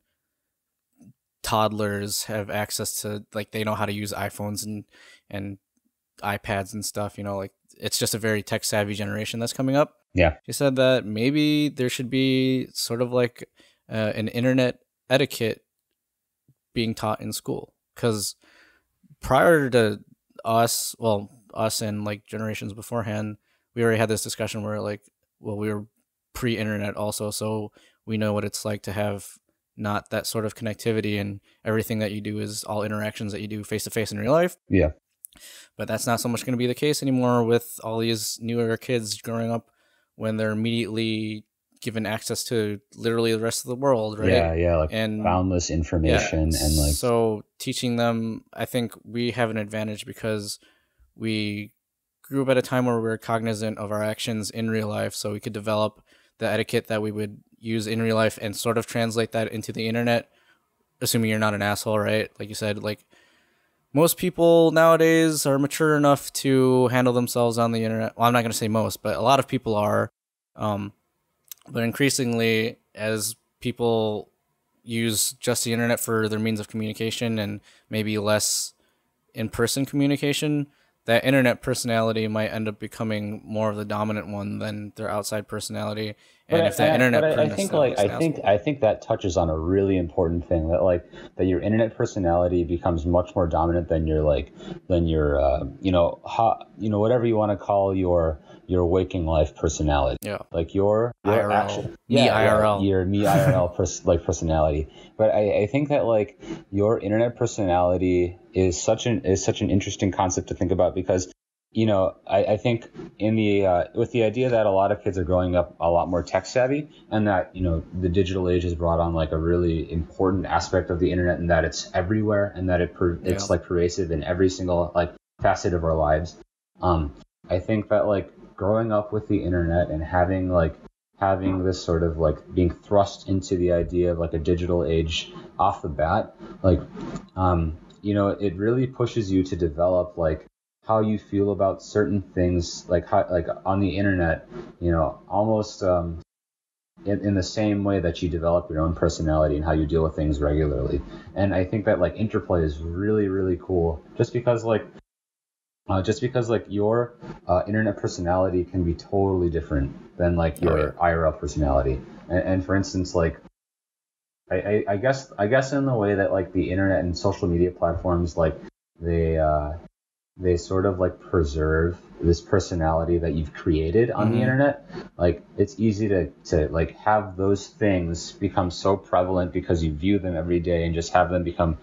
toddlers have access to, like, they know how to use iPhones and iPads and stuff, you know, like it's just a very tech savvy generation that's coming up. Yeah. She said that maybe there should be sort of like an internet etiquette being taught in school, because prior to us and like generations beforehand, we already had this discussion where like, well, we were pre-internet also, so we know what it's like to have not that sort of connectivity, and everything that you do is all interactions that you do face to face in real life. Yeah. But that's not so much going to be the case anymore with all these newer kids growing up, when they're immediately given access to literally the rest of the world, right? Yeah, like boundless information and like, so teaching them, I think we have an advantage because we grew up at a time where we were cognizant of our actions in real life, so we could develop the etiquette that we would use in real life and sort of translate that into the internet, assuming you're not an asshole, right? Like you said, like most people nowadays are mature enough to handle themselves on the internet. Well, I'm not going to say most, but a lot of people are. But increasingly, as people use just the internet for their means of communication and maybe less in-person communication, that internet personality might end up becoming more of the dominant one than their outside personality. And if that internet I think that touches on a really important thing, that your internet personality becomes much more dominant than your whatever you want to call your waking life personality. Yeah. Like your IRL. actual IRL. Your me IRL personality. But I think that like your internet personality is such an interesting concept to think about, because I think in the with the idea that a lot of kids are growing up a lot more tech savvy, and that the digital age has brought on like a really important aspect of the internet, and that it's everywhere, and that it's like pervasive in every single like facet of our lives. I think that like growing up with the internet and having this sort of like being thrust into the idea of like a digital age off the bat, like it really pushes you to develop like how you feel about certain things, like how, like on the internet, almost in the same way that you develop your own personality and how you deal with things regularly. And I think that like interplay is really, really cool, just because your internet personality can be totally different than like your IRL personality. And for instance, like I guess in the way that like the internet and social media platforms, like they sort of like preserve this personality that you've created on the internet. Like it's easy to like have those things become so prevalent because you view them every day, and just have them become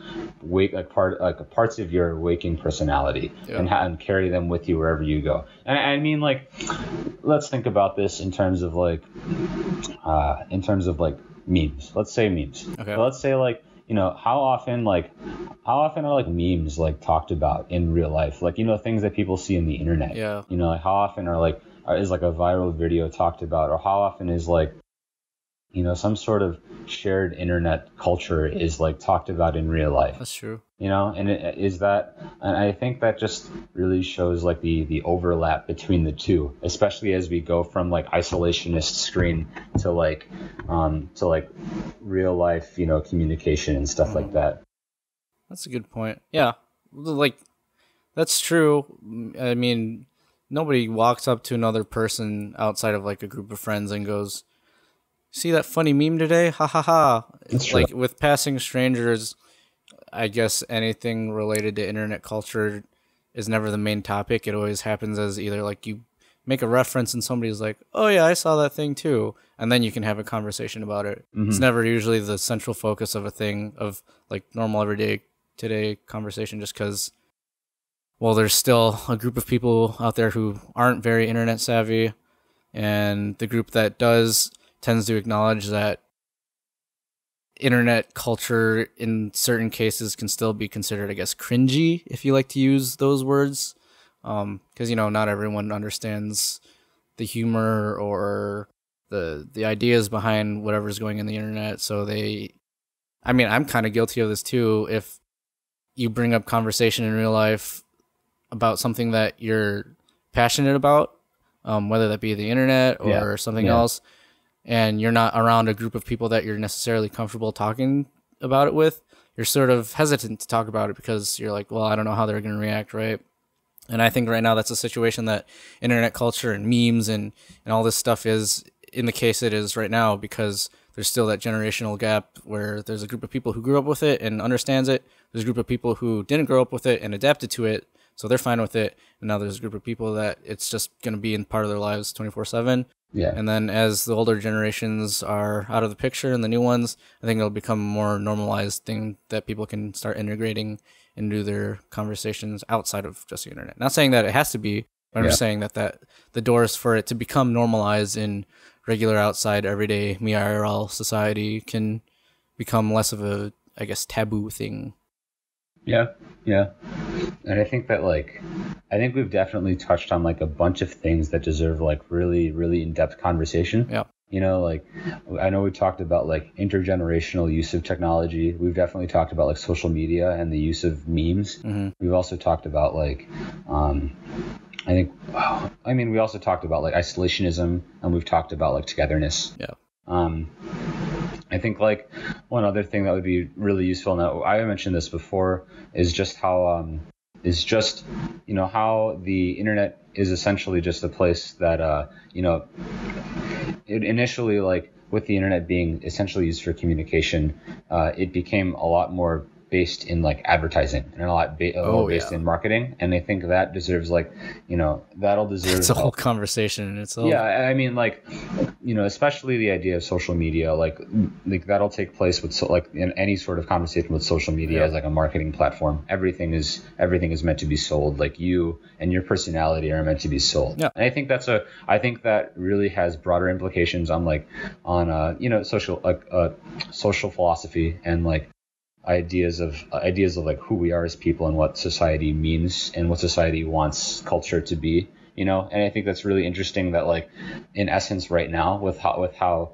parts of your waking personality, and carry them with you wherever you go. And I mean, like, let's think about this in terms of like memes. Let's say memes. Okay. So let's say like, how often are like memes like talked about in real life? Like, things that people see in the internet. Yeah. Like how often is like a viral video talked about, or how often is like, some sort of shared internet culture is like talked about in real life. That's true. And I think that just really shows like the overlap between the two, especially as we go from like isolationist screen to like real life, communication and stuff like that. That's a good point. Yeah, like that's true. I mean, nobody walks up to another person outside of like a group of friends and goes, "See that funny meme today? Ha ha ha." It's like with passing strangers, I guess anything related to internet culture is never the main topic. It always happens as either like you make a reference and somebody's like, "Oh yeah, I saw that thing too," and then you can have a conversation about it. It's never usually the central focus of a thing of like normal everyday today conversation, just because, well, there's still a group of people out there who aren't very internet savvy, and the group that does tends to acknowledge that internet culture in certain cases can still be considered, I guess, cringy, if you like to use those words. Because, not everyone understands the humor or the ideas behind whatever's going in the internet. So I'm kind of guilty of this too. If you bring up conversation in real life about something that you're passionate about, whether that be the internet or something else, and you're not around a group of people that you're necessarily comfortable talking about it with, you're sort of hesitant to talk about it because you're like, well, I don't know how they're going to react, right? And I think right now that's a situation that internet culture and memes and all this stuff is in the case it is right now, because there's still that generational gap where there's a group of people who grew up with it and understands it. There's a group of people who didn't grow up with it and adapted to it, so they're fine with it. And now there's a group of people that it's just going to be in part of their lives 24/7. Yeah. And then as the older generations are out of the picture and the new ones, I think it'll become a more normalized thing that people can start integrating into their conversations outside of just the internet. Not saying that it has to be, but I'm just saying that the doors for it to become normalized in regular outside everyday me IRL society can become less of a, I guess, taboo thing. Yeah. And I think that we've definitely touched on like a bunch of things that deserve like really, really in-depth conversation. Yeah. You know, like I know we talked about like intergenerational use of technology. We've definitely talked about like social media and the use of memes. We've also talked about like we also talked about like isolationism, and we've talked about like togetherness. Yeah. I think like one other thing that would be really useful now, I mentioned this before, is just how how the internet is essentially just a place that it initially, like with the internet being essentially used for communication, it became a lot more based in like advertising and a lot more based in marketing. And I think that deserves that'll deserve it's a whole conversation in itself. Yeah, I mean, like, especially the idea of social media, like that'll take place with in any sort of conversation with social media as like a marketing platform. Everything is meant to be sold. Like you and your personality are meant to be sold. Yeah. And I think that really has broader implications on social philosophy and like ideas of like who we are as people and what society means and what society wants culture to be, and I think that's really interesting that like in essence right now with how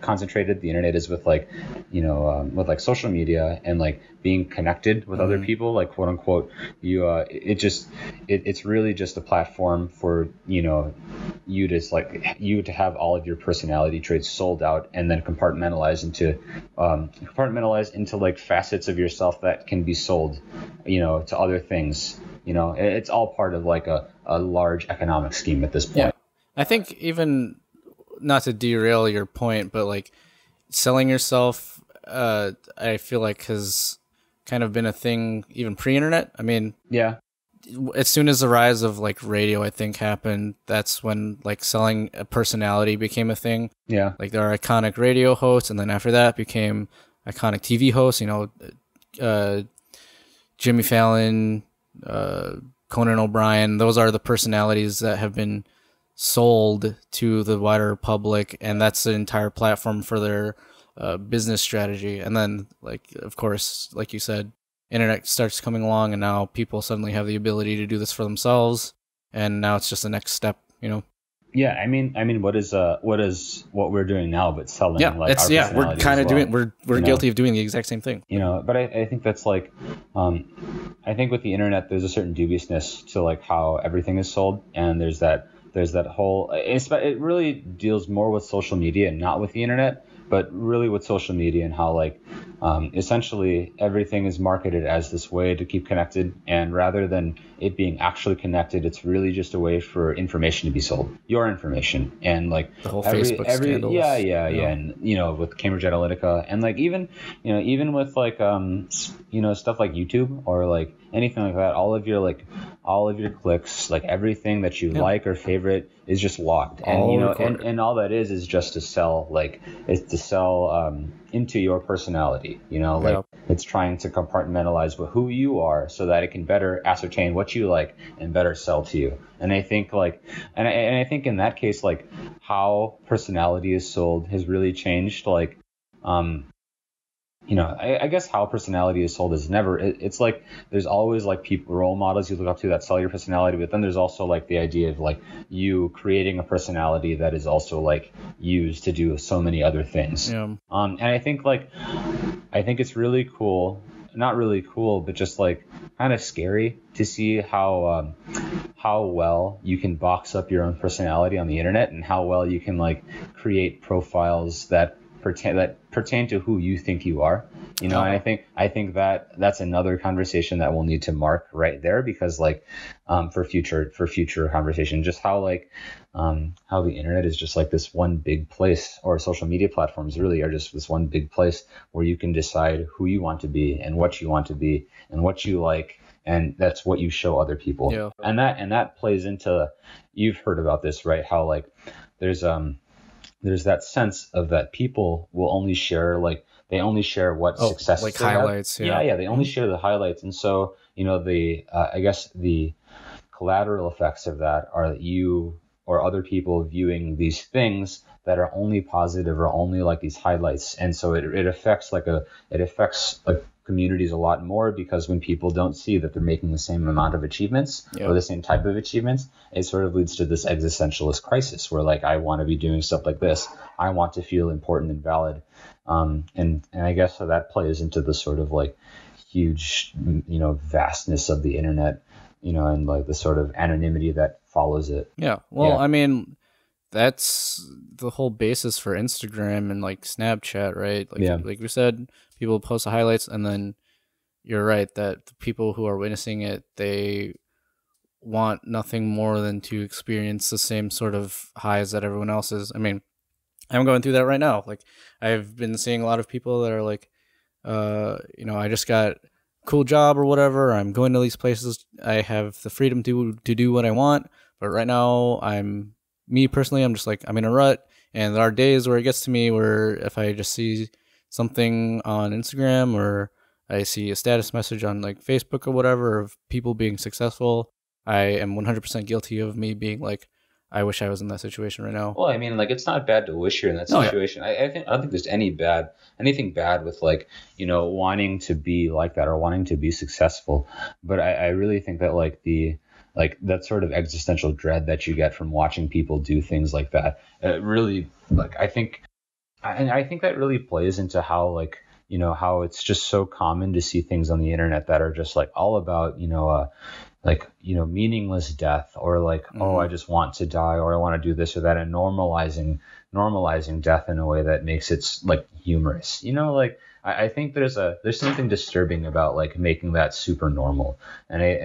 concentrated the internet is with like with like social media and like being connected with other people, like quote unquote, it's really just a platform for you to have all of your personality traits sold out and then compartmentalized into like facets of yourself that can be sold to other things. It's all part of like a large economic scheme at this point. Yeah. I think, even not to derail your point, but like selling yourself, I feel like has kind of been a thing even pre-internet. I mean, yeah, as soon as the rise of like radio, I think, happened, that's when like selling a personality became a thing. Yeah. Like there are iconic radio hosts, and then after that became iconic TV hosts, Jimmy Fallon, Conan O'Brien. Those are the personalities that have been sold to the wider public, and that's the entire platform for their business strategy. And then, like, of course, like you said, internet starts coming along, and now people suddenly have the ability to do this for themselves, and now it's just the next step, Yeah, I mean, what is what we're doing now, but selling? Yeah, like we're kind of doing, we're guilty of doing the exact same thing. But I think that's like, I think with the internet, there's a certain dubiousness to like how everything is sold, and there's that whole. It really deals more with social media and not with the internet, but really with social media and how like essentially everything is marketed as this way to keep connected, and rather than it being actually connected, it's really just a way for information to be sold, your information, and like the whole Facebook scandals. Yeah, and with Cambridge Analytica, and like even with like stuff like YouTube or like anything like that, all of your clicks, like everything that you like or favorite is just logged, and and all that is just to sell into your personality, it's trying to compartmentalize who you are so that it can better ascertain what you like and better sell to you. And I think like, and I think in that case, like how personality is sold has really changed. Like, I guess how personality is sold is never, it's like, there's always like people, role models you look up to that sell your personality, but then there's also like the idea of like you creating a personality that is also like used to do so many other things. Yeah. And I think it's really cool, not really cool, but just like kind of scary to see how well you can box up your own personality on the internet, and how well you can like create profiles that pertain to who you think you are, and I think that's another conversation that we'll need to mark right there, because like for future conversation, just how like how the internet is just like this one big place, or social media platforms really are just this one big place where you can decide who you want to be and what you want to be and what you like, and that's what you show other people. Yeah. And that plays into, you've heard about this, right? How like there's that sense of that people will only share what success, like highlights. They only share the highlights. And so I guess the collateral effects of that are that you or other people viewing these things that are only positive or only like these highlights, and so it affects communities a lot more, because when people don't see that they're making the same amount of achievements or the same type of achievements, it sort of leads to this existentialist crisis where like, I want to be doing stuff like this. I want to feel important and valid. And I guess so that plays into the sort of like huge, vastness of the internet, and like the sort of anonymity that follows it. Yeah. Well, I mean, that's the whole basis for Instagram and like Snapchat, right? Like we said, people post the highlights, and then you're right that the people who are witnessing it, they want nothing more than to experience the same sort of highs that everyone else is. I mean, I'm going through that right now. Like, I've been seeing a lot of people that are like, I just got a cool job or whatever. I'm going to these places. I have the freedom to do what I want. But right now, me personally, I'm just like, I'm in a rut. And there are days where it gets to me where if I just see something on Instagram or I see a status message on like Facebook or whatever of people being successful, I am 100% guilty of me being like, I wish I was in that situation right now. Well, I mean, like, it's not bad to wish you're in that situation. I don't think there's anything bad with like, wanting to be like that or wanting to be successful. But I really think that like that sort of existential dread that you get from watching people do things like that, really, like, I think that really plays into how like, how it's just so common to see things on the internet that are just like all about, meaningless death, or like, oh, I just want to die, or I want to do this or that, and normalizing death in a way that makes it like humorous. I think there's something disturbing about like making that super normal, and I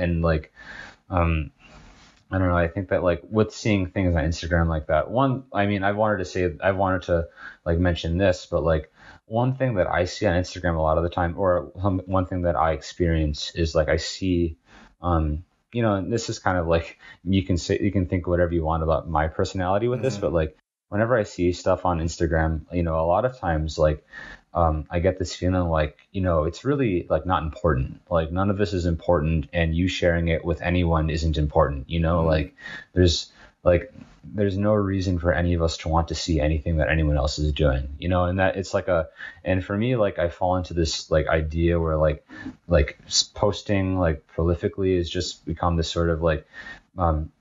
don't know. I think that like with seeing things on Instagram like that, I wanted to like mention this, but like one thing that I see on Instagram a lot of the time, or one thing that I experience is like I see, and this is kind of like, you can think whatever you want about my personality with this, but like whenever I see stuff on Instagram, a lot of times like, I get this feeling like, it's really like not important. Like none of this is important, and you sharing it with anyone isn't important. Like there's no reason for any of us to want to see anything that anyone else is doing. And that it's like and for me, like I fall into this like idea where like posting like prolifically has just become this sort of like,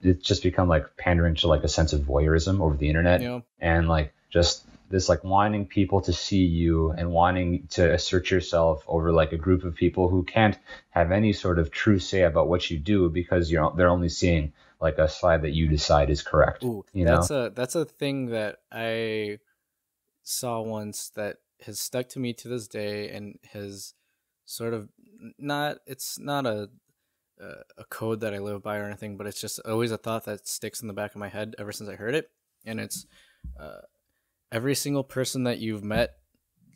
it's just become like pandering to like a sense of voyeurism over the internet, and like just this like wanting people to see you and wanting to assert yourself over like a group of people who can't have any sort of true say about what you do, because they're only seeing like a side that you decide is correct. Ooh, that's a thing that I saw once that has stuck to me to this day, and has sort of it's not a code that I live by or anything, but it's just always a thought that sticks in the back of my head ever since I heard it. And it's every single person that you've met,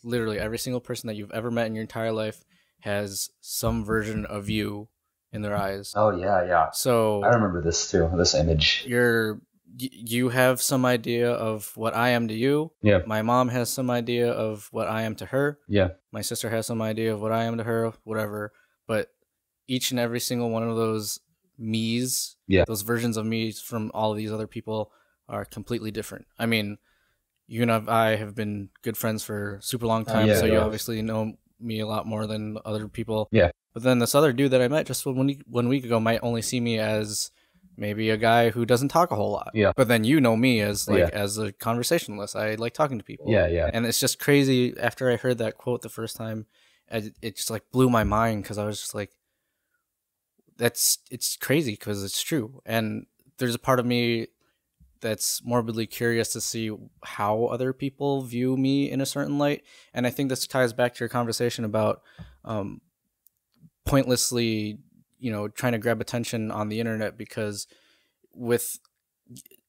literally every single person that you've ever met in your entire life, has some version of you in their eyes. Oh yeah. So I remember this too, this image. You have some idea of what I am to you. Yeah. My mom has some idea of what I am to her. Yeah. My sister has some idea of what I am to her, whatever. But each and every single one of those me's, those versions of me from all of these other people are completely different. I mean, you and I have been good friends for a super long time, so you obviously know me a lot more than other people. Yeah. But then this other dude that I met just 1 week ago might only see me as maybe a guy who doesn't talk a whole lot. Yeah. But then you know me as as a conversationalist. I like talking to people. Yeah. And it's just crazy. After I heard that quote the first time, it just like blew my mind, because I was just like, it's crazy because it's true. And there's a part of me that's morbidly curious to see how other people view me in a certain light. And I think this ties back to your conversation about pointlessly, trying to grab attention on the internet, because with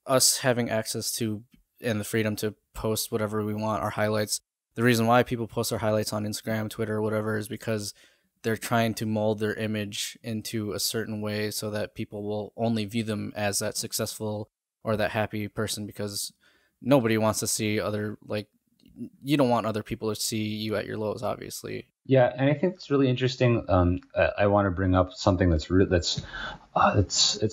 us having access to and the freedom to post whatever we want, our highlights, the reason why people post their highlights on Instagram, Twitter, whatever, is because they're trying to mold their image into a certain way so that people will only view them as that successful or that happy person, because nobody wants to see you don't want other people to see you at your lows, obviously. Yeah, and I think it's really interesting. I want to bring up something it's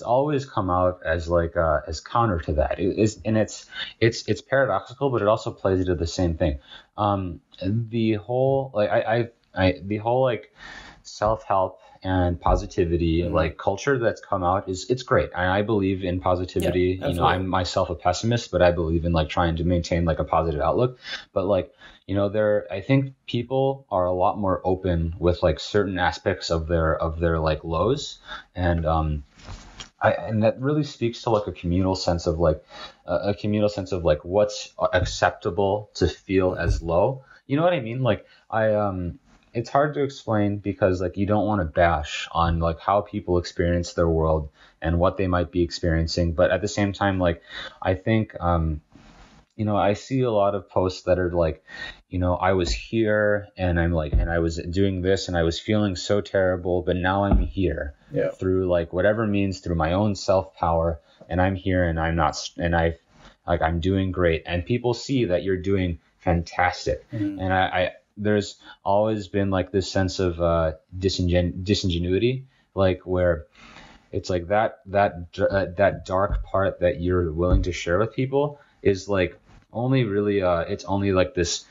always come out as like as counter to that. It's paradoxical, but it also plays into the same thing. The whole the whole like self-help and positivity like culture that's come out it's great. I believe in positivity. You know, I'm myself a pessimist, but I believe in like trying to maintain like a positive outlook. But like, you know, I think people are a lot more open with like certain aspects of their like lows, and and that really speaks to like a communal sense of like what's acceptable to feel as low. You know what I mean? Like it's hard to explain because like you don't want to bash on like how people experience their world and what they might be experiencing, but at the same time, like I think you know, I see a lot of posts that are like, you know, I was here and I was doing this and I was feeling so terrible, but now I'm here through like whatever means, through my own self power, and I'm here and I'm doing great, and people see that you're doing fantastic. And I there's always been like this sense of disingenuity, like where it's like that dark part that you're willing to share with people is like only really it's only like this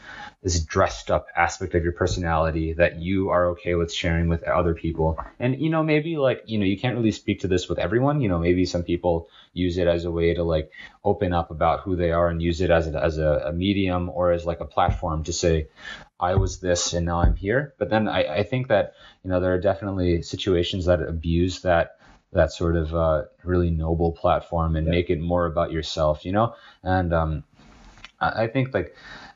dressed up aspect of your personality that you are okay with sharing with other people. And you know, maybe like, you know, you can't really speak to this with everyone. You know, maybe some people use it as a way to like open up about who they are and use it as a medium or as like a platform to say, I was this and now I'm here. But then I think that, you know, there are definitely situations that abuse that sort of really noble platform and make it more about yourself, you know? And I think like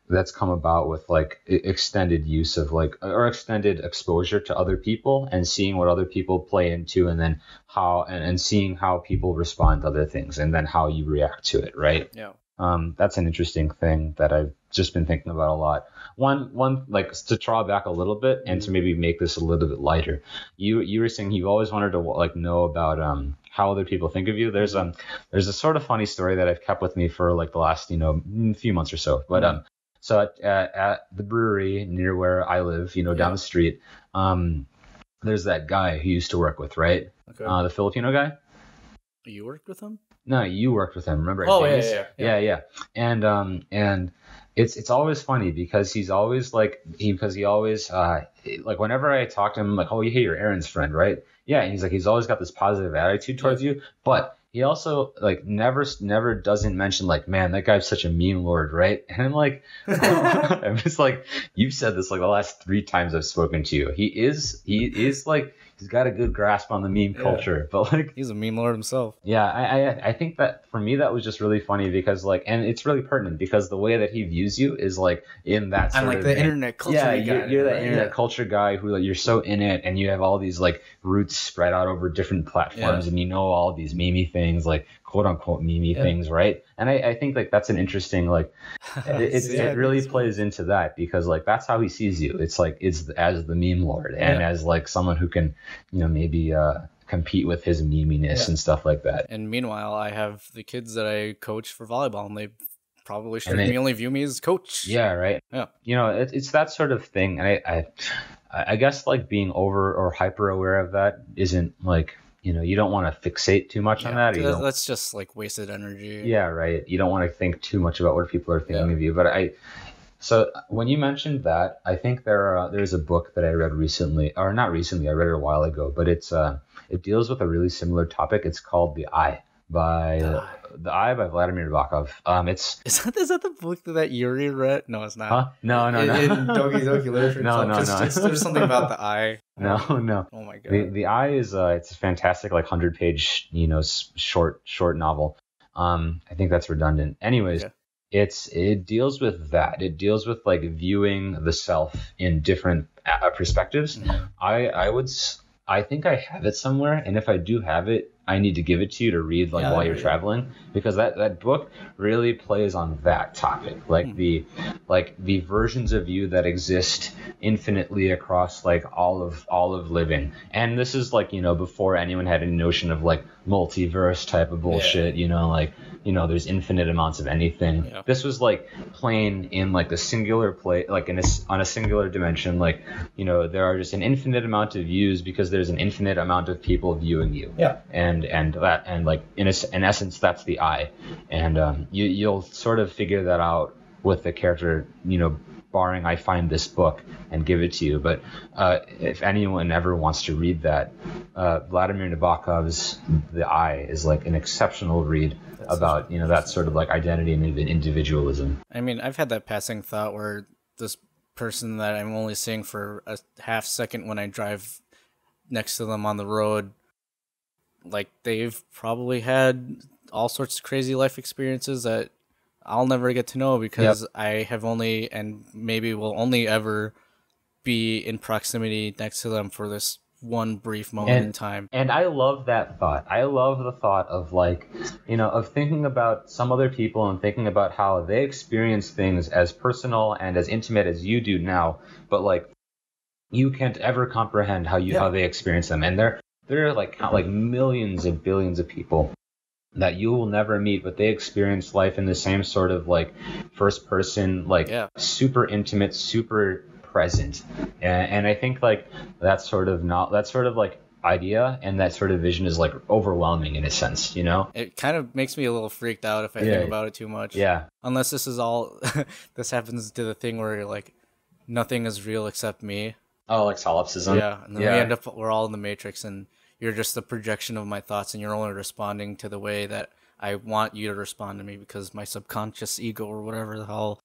that's come about with like extended use of like, or extended exposure to other people and seeing what other people play into, and then how, and seeing how people respond to other things and then how you react to it. Right. Yeah. That's an interesting thing that I've just been thinking about a lot. One like to draw back a little bit and to maybe make this a little bit lighter. You were saying you've always wanted to like know about how other people think of you. There's a sort of funny story that I've kept with me for like the last, you know, few months or so. But so at the brewery near where I live, you know, down the street, there's that guy who used to work with, right? Okay. The Filipino guy. You worked with him? No, you worked with him. Remember? Oh, yeah. And it's always funny because he's always like, he always like whenever I talk to him, I'm like, oh, hey, you're Aaron's friend, right? Yeah. And he's like, he's always got this positive attitude towards you, but he also like never doesn't mention like, man, that guy's such a meme lord, right? And I'm like, I'm just like, you've said this like the last 3 times I've spoken to you. He is like, he's got a good grasp on the meme culture, but like he's a meme lord himself. Yeah, I think that for me that was just really funny because like, and it's really pertinent because the way that he views you is like in that sort I'm like of the internet culture guy. You're that right? internet culture guy who like you're so in it and you have all these like roots spread out over different platforms and you know all these memey things, like quote unquote memey things, right? And I think like that's an interesting like it really plays into that because like that's how he sees you. It's like it's as the meme lord and as like someone who can, you know, maybe compete with his meminess and stuff like that. And meanwhile, I have the kids that I coach for volleyball, and they probably strictly only view me as coach. Yeah, right. Yeah, you know, it's that sort of thing, and I guess like being over or hyper aware of that isn't like, you know, you don't want to fixate too much on that. That's just like wasted energy. Yeah, right. You don't want to think too much about what people are thinking of you. But so when you mentioned that, I think there's a book that I read recently, or not recently, I read it a while ago, but it deals with a really similar topic. It's called The Eye by Vladimir Nabokov. Is that the book that Yuri read? No, it's not. Huh? No. In Doki Doki Literature. No. There's something about The Eye. No. Oh my god. The Eye is it's a fantastic like 100-page, you know, short novel. I think that's redundant. Anyways. Yeah. It deals with that. It deals with like viewing the self in different perspectives. Mm-hmm. I think I have it somewhere, and if I do have it, I need to give it to you to read like while you're traveling, because that book really plays on that topic, like the versions of you that exist infinitely across like all of living. And this is like, you know, before anyone had any notion of like multiverse type of bullshit, you know, like, you know, there's infinite amounts of anything. Yeah. This was like playing in like the singular play, like on a singular dimension, like, you know, there are just an infinite amount of views because there's an infinite amount of people viewing you. Yeah. And like in essence, that's the eye. And you'll sort of figure that out with the character, you know, barring I find this book and give it to you. But if anyone ever wants to read that, Vladimir Nabokov's The Eye is like an exceptional read about, you know, that sort of like identity and individualism. I mean, I've had that passing thought where this person that I'm only seeing for a half second when I drive next to them on the road, like they've probably had all sorts of crazy life experiences that I'll never get to know because I have only and maybe will only ever be in proximity next to them for this one brief moment in time. And I love that thought. I love the thought of like, you know, of thinking about some other people and thinking about how they experience things as personal and as intimate as you do now, but like you can't ever comprehend how they experience them. And there are like millions and billions of people that you will never meet, but they experience life in the same sort of like first person, like super intimate, super present. And I think like that sort of like idea and that sort of vision is like overwhelming in a sense, you know? It kind of makes me a little freaked out if I think about it too much. Yeah. Unless this is all, this happens to the thing where you're like, nothing is real except me. Oh, like solipsism? Yeah. And then we're all in the Matrix and you're just the projection of my thoughts and you're only responding to the way that I want you to respond to me because my subconscious ego or whatever the hell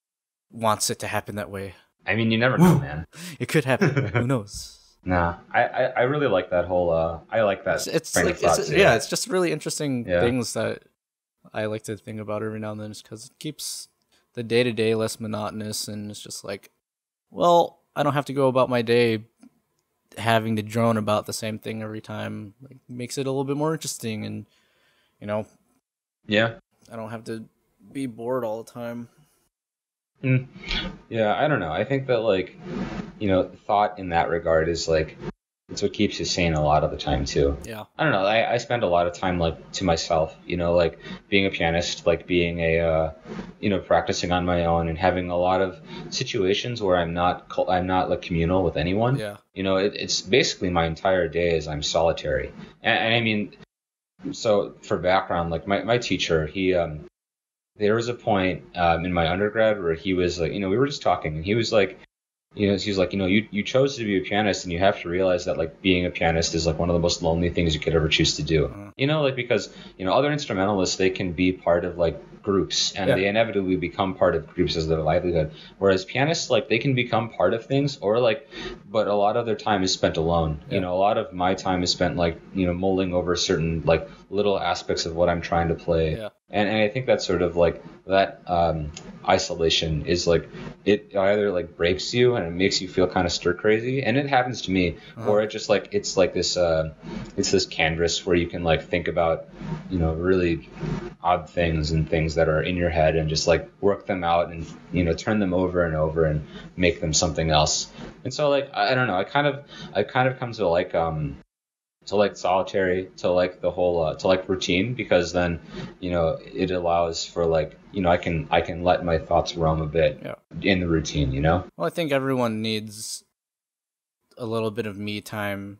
wants it to happen that way. I mean, you never know, man. It could happen. Who knows? Nah, I really like that whole, I like that train of thought too. It's just really interesting things that I like to think about every now and then just because it keeps the day-to-day less monotonous and it's just like, well, I don't have to go about my day having to drone about the same thing every time. Like, makes it a little bit more interesting and, you know, I don't have to be bored all the time. Yeah, I don't know. I think that, like, you know, thought in that regard is, like, it's what keeps you sane a lot of the time, too. Yeah. I don't know. I spend a lot of time, like, to myself, you know, like, being a pianist, like, being a, you know, practicing on my own and having a lot of situations where I'm not, like, communal with anyone. Yeah. You know, it's basically my entire day is I'm solitary. And I mean, so for background, like, my teacher, he, there was a point in my undergrad where he was like, you know, we were just talking and he was like, you know, he's like, you know, you chose to be a pianist and you have to realize that like being a pianist is like one of the most lonely things you could ever choose to do. You know, like because, you know, other instrumentalists, they can be part of like groups and they inevitably become part of groups as their livelihood. Whereas pianists, like they can become part of things or like, but a lot of their time is spent alone. You know, a lot of my time is spent like, you know, mulling over certain like little aspects of what I'm trying to play. Yeah. And I think that's sort of like that isolation is like it either like breaks you and it makes you feel kind of stir crazy, and it happens to me, or it just like it's like this it's this canvas where you can like think about, you know, really odd things and things that are in your head and just like work them out and, you know, turn them over and over and make them something else. And so like I don't know, I kind of come to like solitary, to like the whole to like routine, because then, you know, it allows for like, you know, I can let my thoughts roam a bit in the routine, you know. Well, I think everyone needs a little bit of me time.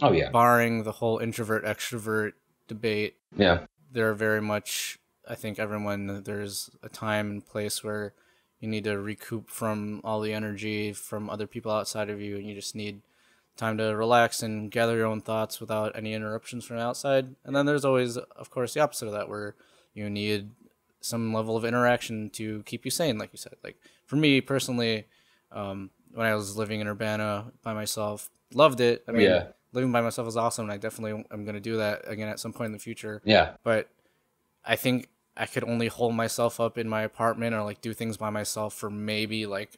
Oh yeah. Barring the whole introvert extrovert debate. Yeah. There are very much, I think there's a time and place where you need to recoup from all the energy from other people outside of you, and you just need time to relax and gather your own thoughts without any interruptions from outside. And then there's always, of course, the opposite of that, where you need some level of interaction to keep you sane, like you said. Like for me personally, when I was living in Urbana by myself, loved it. I mean, living by myself is awesome, and I definitely am going to do that again at some point in the future. Yeah. But I think I could only hold myself up in my apartment or like do things by myself for maybe like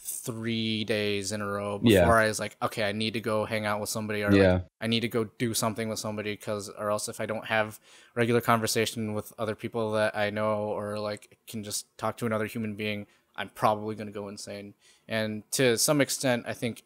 3 days in a row before I was like, okay, I need to go hang out with somebody, or like, I need to go do something with somebody, or else if I don't have regular conversation with other people that I know, or like can just talk to another human being, I'm probably going to go insane. And to some extent, I think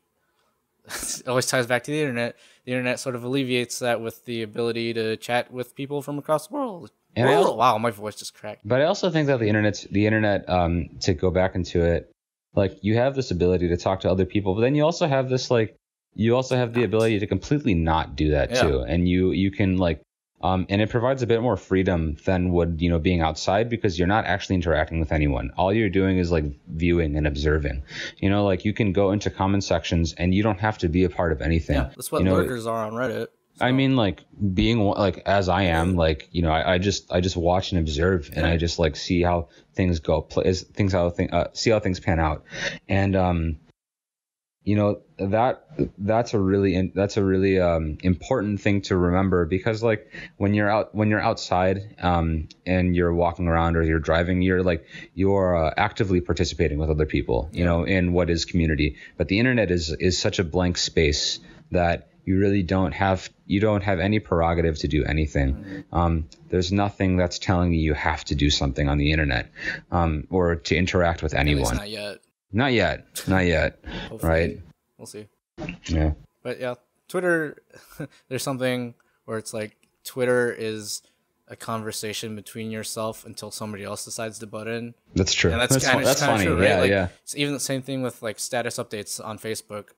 it always ties back to the internet. The internet sort of alleviates that with the ability to chat with people from across the world. And wow, my voice just cracked. But I also think that the internet, to go back into it, like you have this ability to talk to other people, but then you also have this like, you also have the ability to completely not do that too. And you can like, And it provides a bit more freedom than would, being outside, because you're not actually interacting with anyone. All you're doing is like viewing and observing. Like you can go into comment sections and you don't have to be a part of anything. Yeah, that's what lurkers are on Reddit. So. I mean, like being like as I am, like I just watch and observe, and I just like see how things go, see how things pan out, and that's a really important thing to remember, because like when you're outside and you're walking around or you're driving, you're actively participating with other people, in what is community. But the internet is such a blank space that you really don't have any prerogative to do anything. There's nothing that's telling you have to do something on the internet or to interact with anyone. Not yet. Right? We'll see. Yeah. But yeah, Twitter, there's something where it's like Twitter is a conversation between yourself until somebody else decides to butt in. That's true. And that's funny. True, right? Yeah, like, yeah. It's even the same thing with like status updates on Facebook.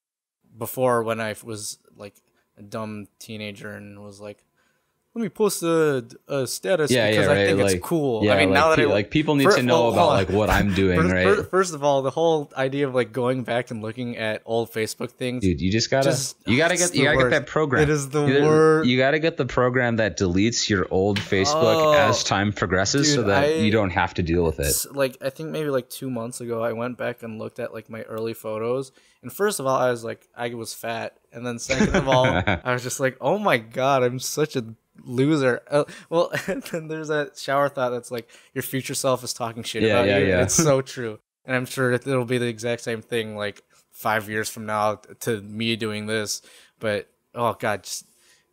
Before, when I was like a dumb teenager and was like, let me post a status because I think it's cool. Yeah, I mean, now that people need to know about like what I'm doing, right? First of all, the whole idea of like going back and looking at old Facebook things, dude, you gotta get that program. It is the worst. You gotta get the program that deletes your old Facebook as time progresses, so that you don't have to deal with it. Like I think maybe like 2 months ago, I went back and looked at like my early photos, and first of all, I was like, I was fat, and then second of all, I was just like, oh my god, I'm such a loser. Well, and then there's that shower thought that's like your future self is talking shit about you. Yeah. It's so true, and I'm sure it'll be the exact same thing like 5 years from now to me doing this. But oh god, just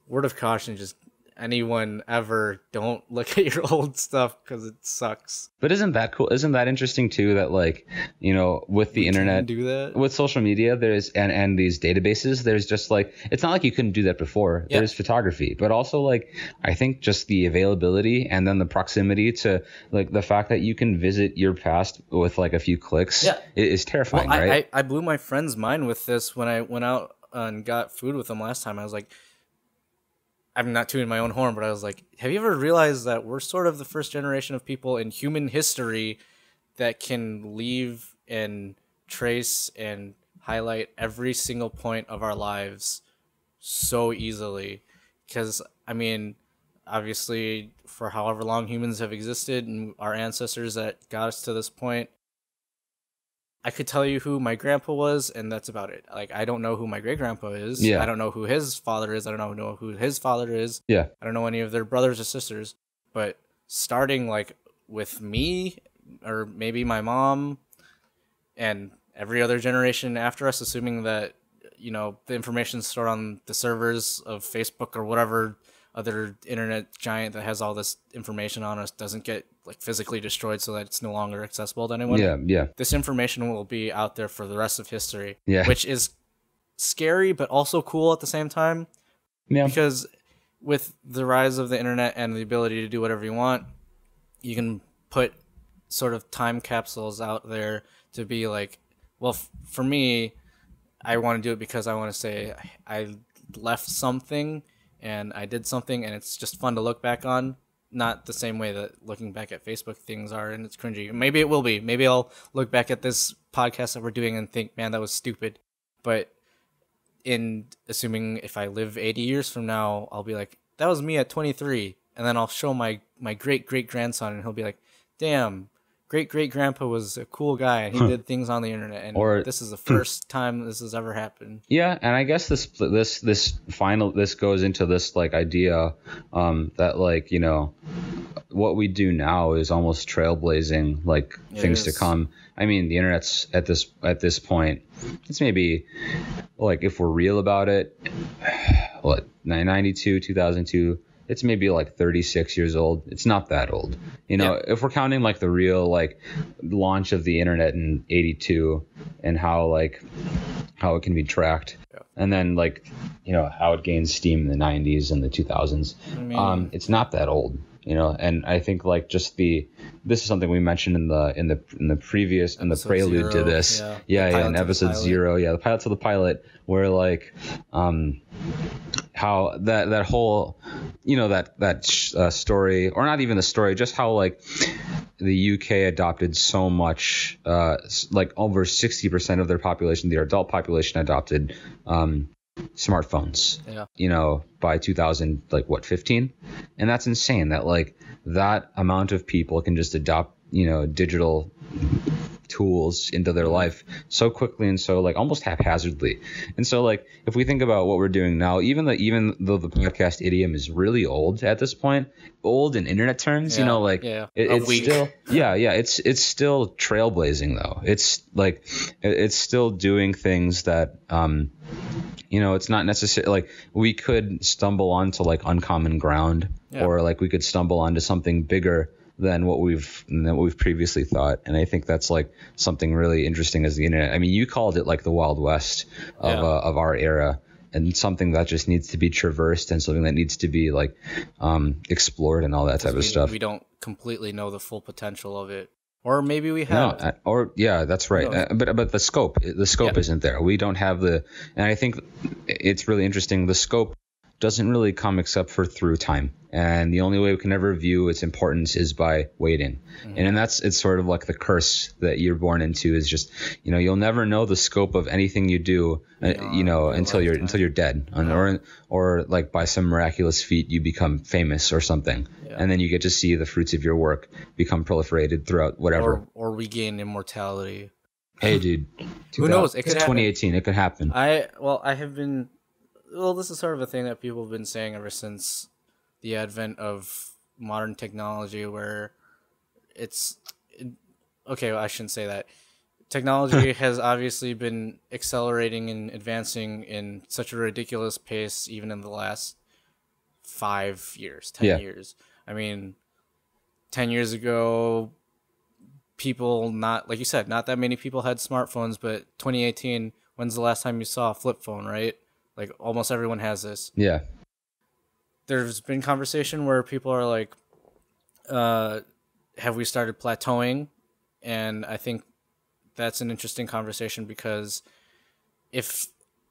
word of caution, just anyone ever, don't look at your old stuff because it sucks. But isn't that cool? Isn't that interesting too, that like, with the internet, do that with social media, there's and these databases, there's just like, it's not like you couldn't do that before. Yeah. There's photography, but also like I think just the availability and then the proximity to like the fact that you can visit your past with like a few clicks is terrifying. Well, right? I blew my friend's mind with this when I went out and got food with him last time. I was like, I'm not tooting my own horn, but I was like, have you ever realized that we're sort of the first generation of people in human history that can leave and trace and highlight every single point of our lives so easily? Because, I mean, obviously, for however long humans have existed and our ancestors that got us to this point, I could tell you who my grandpa was, and that's about it. Like, I don't know who my great-grandpa is. Yeah. I don't know who his father is. I don't know who his father is. Yeah. I don't know any of their brothers or sisters. But starting, like, with me, or maybe my mom, and every other generation after us, assuming that, the information stored on the servers of Facebook or whatever other internet giant that has all this information on us doesn't get like physically destroyed so that it's no longer accessible to anyone. Yeah. This information will be out there for the rest of history. Yeah. Which is scary but also cool at the same time. Yeah. Because with the rise of the internet and the ability to do whatever you want, you can put sort of time capsules out there to be like, well, for me, I want to do it because I want to say I left something and I did something, and it's just fun to look back on. Not the same way that looking back at Facebook things are, and it's cringy. Maybe it will be. Maybe I'll look back at this podcast that we're doing and think, man, that was stupid. But in assuming if I live 80 years from now, I'll be like, that was me at 23. And then I'll show my great-great-grandson, and he'll be like, damn, great-great-grandpa was a cool guy, and he did things on the internet, and this is the first time this has ever happened. Yeah, and I guess this goes into this like idea that like, what we do now is almost trailblazing like things to come. I mean, the internet's at this point, it's maybe like, if we're real about it, what, 92, 2002, it's maybe like 36 years old. It's not that old. If we're counting like the real like launch of the internet in 82 and how it can be tracked. Yeah. And then like, how it gained steam in the 90s and the 2000s. I mean, it's not that old. And I think like this is something we mentioned in the previous, in the prelude to this. In episode 0. Yeah. The pilot to the pilot, where like, how that whole, story, or not even the story, just how like the UK adopted so much, like over 60% of their population, their adult population, adopted smartphones, by 2015. And that's insane that like that amount of people can just adopt, digital tools into their life so quickly and so like almost haphazardly. And so like if we think about what we're doing now, even though the podcast idiom is really old at this point, old in internet terms, it's still it's still trailblazing though. It's like it's still doing things that it's not necessarily like we could stumble onto like uncommon ground, or like we could stumble onto something bigger than what we've previously thought. And I think that's like something really interesting as the internet. I mean, you called it like the Wild West of our era, and something that just needs to be traversed and something that needs to be like explored and all that type of stuff. We don't completely know the full potential of it. Or maybe we have. That's right. But the scope isn't there. We don't have and I think it's really interesting. The scope doesn't really come except for through time. And the only way we can ever view its importance is by waiting. Mm-hmm. And it's sort of like the curse that you're born into, is just, you'll never know the scope of anything you do, until you're dead, or like by some miraculous feat you become famous or something. Yeah. And then you get to see the fruits of your work become proliferated throughout whatever. Or regain immortality. Hey, dude. Who knows? It's 2018. It could happen. This is sort of a thing that people have been saying ever since the advent of modern technology, where I shouldn't say that. Technology has obviously been accelerating and advancing in such a ridiculous pace, even in the last 5 years, 10 years. I mean, 10 years ago, people, not like you said, not that many people had smartphones, but 2018, when's the last time you saw a flip phone, right? Like almost everyone has this. Yeah. There's been conversation where people are like, have we started plateauing? And I think that's an interesting conversation, because if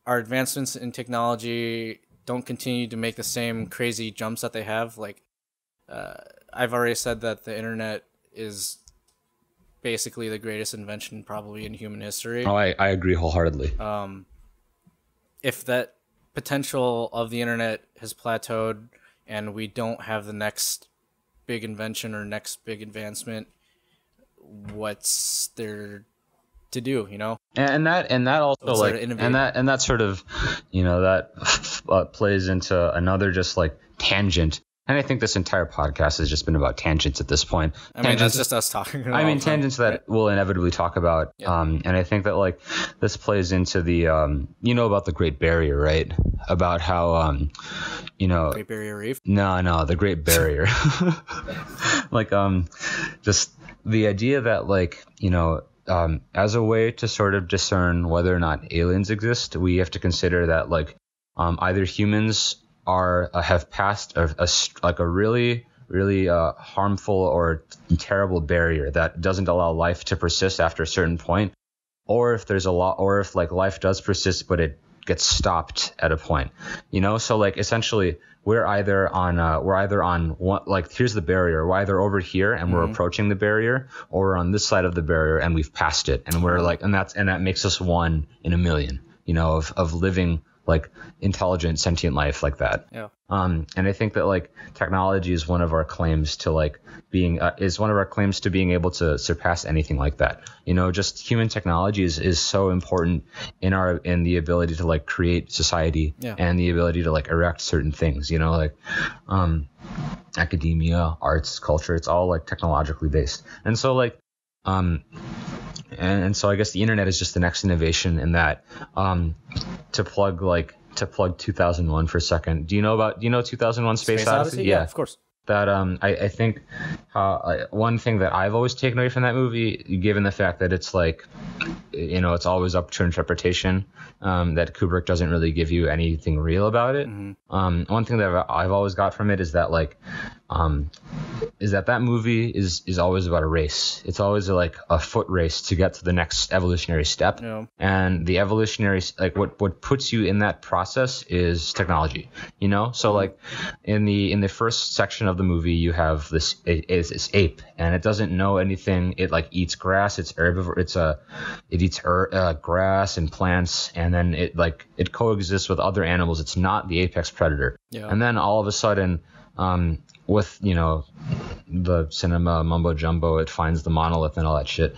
our advancements in technology don't continue to make the same crazy jumps that they have, like I've already said that the internet is basically the greatest invention probably in human history. Oh, I agree wholeheartedly. If that potential of the internet has plateaued and we don't have the next big invention or next big advancement, what's there to do, And that also like and that sort of that plays into another just like tangent. And I think this entire podcast has just been about tangents at this point. I mean, that's just us talking about tangents that we'll inevitably talk about. Yeah. And I think that like this plays into the about the Great Barrier, right? About how Great Barrier Reef? No, the Great Barrier. Like just the idea that like, as a way to sort of discern whether or not aliens exist, we have to consider that like either humans have passed a really harmful or terrible barrier that doesn't allow life to persist after a certain point, or if like life does persist but it gets stopped at a point, so like essentially we're either on one, like here's the barrier, we're either over here and we're approaching the barrier, or we're on this side of the barrier and we've passed it, and we're like, and that makes us one in a million, of living like intelligent, sentient life like that. Yeah. And I think that like technology is one of our claims to like being being able to surpass anything like that. Just human technology is so important in the ability to like create society and the ability to like erect certain things. Like academia, arts, culture. It's all like technologically based, and so like And so I guess the internet is just the next innovation in that. To plug 2001 for a second. Do you know 2001 Space Odyssey? Yeah, of course. That I think one thing that I've always taken away from that movie, given the fact that it's like, it's always up to interpretation, that Kubrick doesn't really give you anything real about it. Mm-hmm. One thing that I've always got from it is that like, is that movie is always about a race. It's always like a foot race to get to the next evolutionary step. Yeah. And the evolutionary, like what puts you in that process is technology, you know? So like in the first section of the movie, you have this ape, and it doesn't know anything. It like eats grass. It's herbivore. It eats grass and plants, and then it coexists with other animals. It's not the apex predator. Yeah. And then all of a sudden, with, you know, the cinema mumbo jumbo, it finds the monolith and all that shit.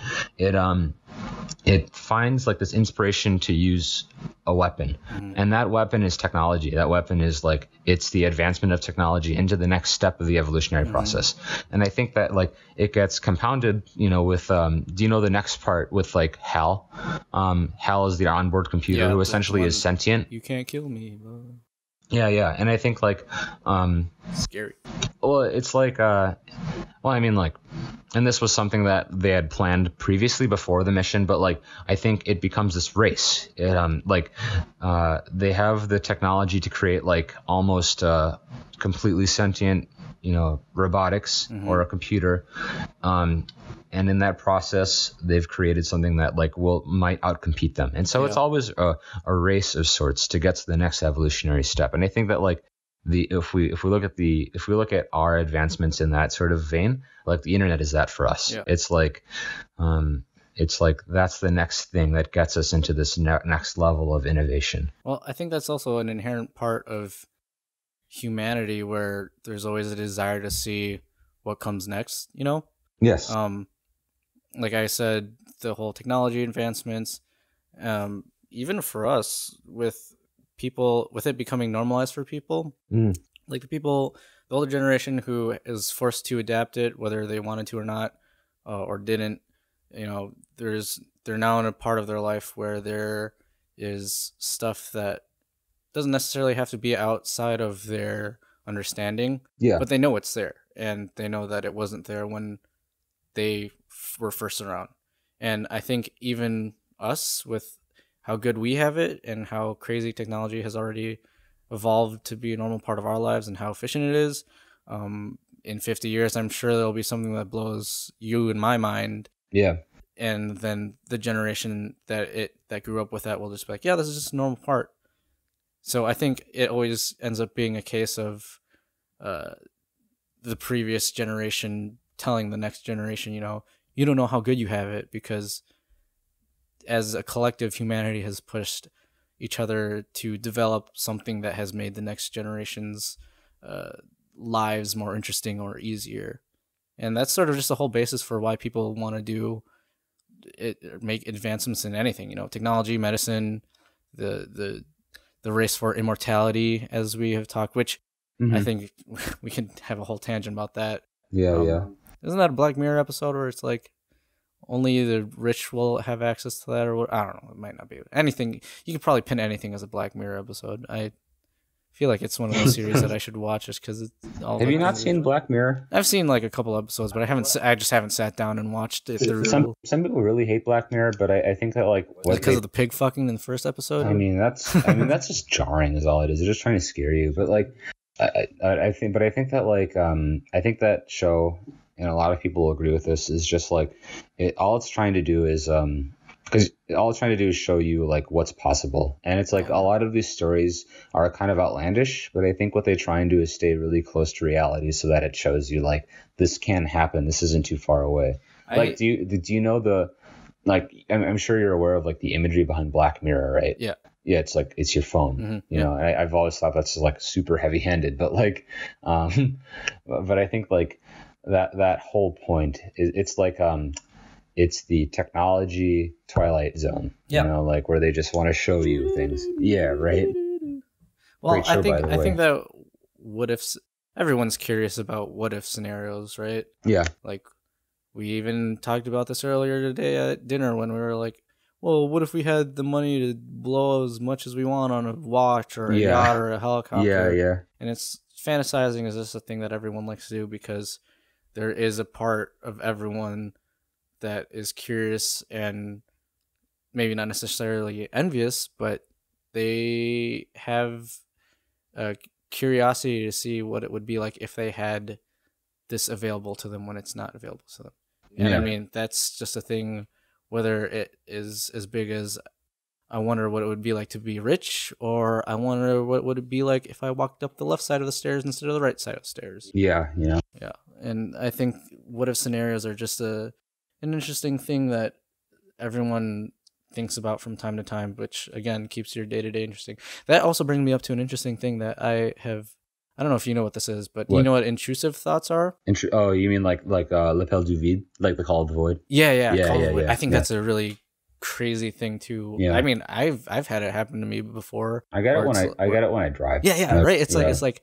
It finds like this inspiration to use a weapon, and that weapon is technology. That weapon is like, it's the advancement of technology into the next step of the evolutionary process. And I think that like it gets compounded, you know, with do you know the next part with like Hal? Hal is the onboard computer who essentially is sentient. You can't kill me. Yeah, and I think like scary. Well, it's like I mean, like, and this was something that they had planned previously before the mission, but like I think it becomes this race. They have the technology to create like almost completely sentient, you know, robotics or a computer, and in that process they've created something that like might outcompete them. And so it's always a race of sorts to get to the next evolutionary step. And I think that like if we look at our advancements in that sort of vein, like the internet is that for us. It's like that's the next thing that gets us into this next level of innovation. Well, I think that's also an inherent part of humanity, where there's always a desire to see what comes next, you know? Yes. Like I said, the whole technology advancements, even for us, with it becoming normalized for people, like the older generation who is forced to adapt it, whether they wanted to or not, or didn't, you know, they're now in a part of their life where there is stuff that doesn't necessarily have to be outside of their understanding, but they know it's there, and they know that it wasn't there when they were first around. And I think even us, with how good we have it and how crazy technology has already evolved to be a normal part of our lives and how efficient it is, in 50 years, I'm sure there'll be something that blows you and my mind. Yeah. And then the generation that grew up with that will just be like, yeah, this is just a normal part. So I think it always ends up being a case of the previous generation telling the next generation, you know, you don't know how good you have it, because as a collective, humanity has pushed each other to develop something that has made the next generation's lives more interesting or easier. And that's sort of just the whole basis for why people want to do it, make advancements in anything, you know, technology, medicine, the race for immortality, as we have talked, which I think we can have a whole tangent about that. Yeah. Isn't that a Black Mirror episode where it's like only the rich will have access to that, or what? I don't know. It might not be anything. You could probably pin anything as a Black Mirror episode. I feel like it's one of those series that I should watch just because it's all. Have you not seen Black Mirror? I've seen like a couple episodes, but I just haven't sat down and watched it through. Some people really hate Black Mirror, but I think that like because of the pig fucking in the first episode. I mean that's just jarring is all it is. They're just trying to scare you. But like I think that like I think that show, and a lot of people will agree with this, is just like all it's trying to do is because all it's trying to do is show you like what's possible. And it's like a lot of these stories are kind of outlandish, but I think what they try and do is stay really close to reality so that it shows you like this can happen, this isn't too far away. Like do you know the, like I'm sure you're aware of like the imagery behind Black Mirror, right? Yeah, it's like it's your phone, you know. I've always thought that's like super heavy-handed, but like but I think like that whole point is it's like it's the technology Twilight Zone, you know, like where they just want to show you things. Yeah, right. Well, Great show, I think that what if everyone's curious about what if scenarios, right? Yeah. Like we even talked about this earlier today at dinner when we were like, well, what if we had the money to blow as much as we want on a watch or a yacht or a helicopter? Yeah. And it's fantasizing is just a thing that everyone likes to do because there is a part of everyone that is curious and maybe not necessarily envious, but they have a curiosity to see what it would be like if they had this available to them when it's not available to them. And I mean, that's just a thing, whether it is as big as I wonder what it would be like to be rich, or I wonder what would it be like if I walked up the left side of the stairs instead of the right side of the stairs. Yeah. And I think what if scenarios are just an interesting thing that everyone thinks about from time to time, which again keeps your day-to-day interesting. That also brings me up to an interesting thing that I don't know if you know what this is, but do you know what intrusive thoughts are? Oh, you mean like L'appel du vide, like the call of the void? Yeah. Call of the void. I think that's a really crazy thing too. Yeah. I mean, I've had it happen to me before. I get it when I drive. Yeah, right. It's like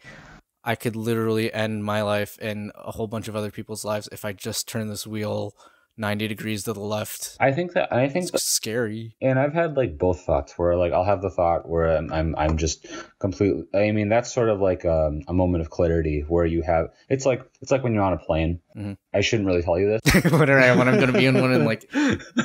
I could literally end my life and a whole bunch of other people's lives if I just turn this wheel 90 degrees to the left. I think it's scary. And I've had like both thoughts where like I'll have the thought where I'm just completely, I mean, that's sort of like a moment of clarity where you have, it's like when you're on a plane. Mm-hmm. I shouldn't really tell you this. when I'm going to be in one in like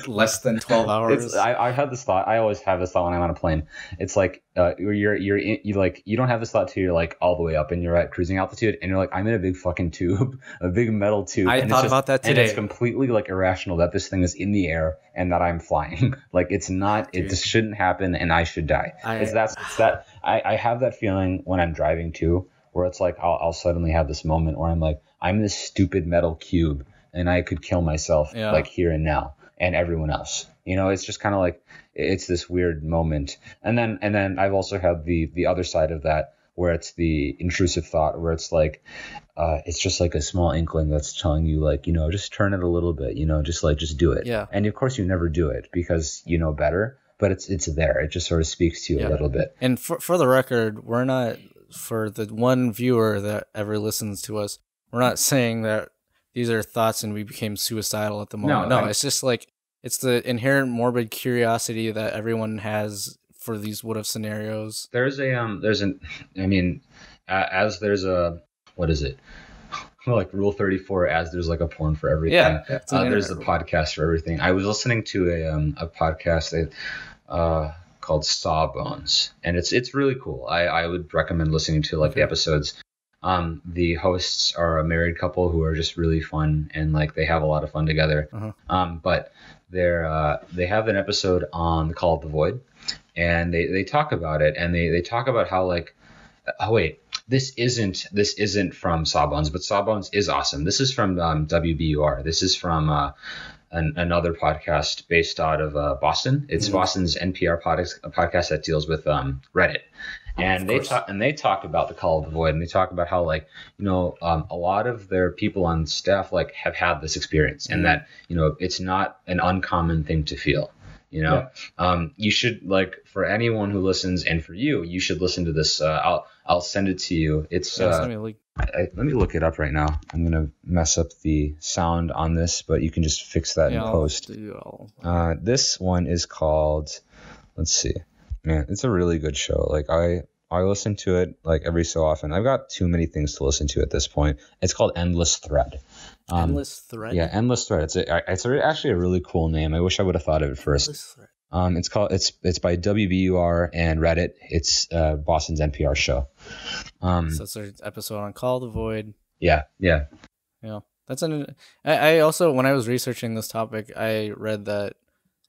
less than 12 hours. I had this thought. I always have this thought when I'm on a plane. It's like you don't have this thought till you're like all the way up and you're at cruising altitude and you're like, I'm in a big fucking tube, a big metal tube. I thought about that today. And it's completely like irrational that this thing is in the air and that I'm flying. Like it's not. Dude. It just shouldn't happen and I should die. I have that feeling when I'm driving too, where it's like I'll suddenly have this moment where I'm like, I'm this stupid metal cube and I could kill myself like here and now and everyone else. You know, it's just kind of like it's this weird moment. And then I've also had the other side of that where it's the intrusive thought where it's like it's just like a small inkling that's telling you like, you know, just turn it a little bit, you know, just do it. Yeah. And of course you never do it because you know better, but it's there. It just sort of speaks to you a little bit. And for the record, we're not, for the one viewer that ever listens to us, we're not saying that these are thoughts and we became suicidal at the moment. No, it's just like, it's the inherent morbid curiosity that everyone has for these what if scenarios. There's what is it? Like Rule 34, as there's like a porn for everything. Yeah. There's a podcast for everything. I was listening to a podcast called Sawbones, and it's really cool. I would recommend listening to like the episodes. The hosts are a married couple who are just really fun and like they have a lot of fun together. Uh-huh. But they have an episode on the Call of the Void, and they talk about it, and they talk about how like, this isn't from Sawbones, but Sawbones is awesome. This is from WBUR. This is from another podcast based out of Boston. It's Boston's NPR podcast that deals with Reddit. And they talk about the Call of the Void, and they talk about how like, you know, a lot of their people on staff like have had this experience, and that, you know, it's not an uncommon thing to feel. You know, you should, like, for anyone who listens, and for you should listen to this. I'll send it to you. It's let me look it up right now. I'm gonna mess up the sound on this, but you can just fix that in post. This one is called, let's see. Man, it's a really good show. Like I listen to it like every so often. I've got too many things to listen to at this point. It's called Endless Thread. Endless Thread? Yeah, Endless Thread. It's actually a really cool name. I wish I would have thought of it first. Endless Thread. It's by WBUR and Reddit. It's Boston's NPR show. So it's an episode on Call of the Void. Yeah. I also, when I was researching this topic, I read that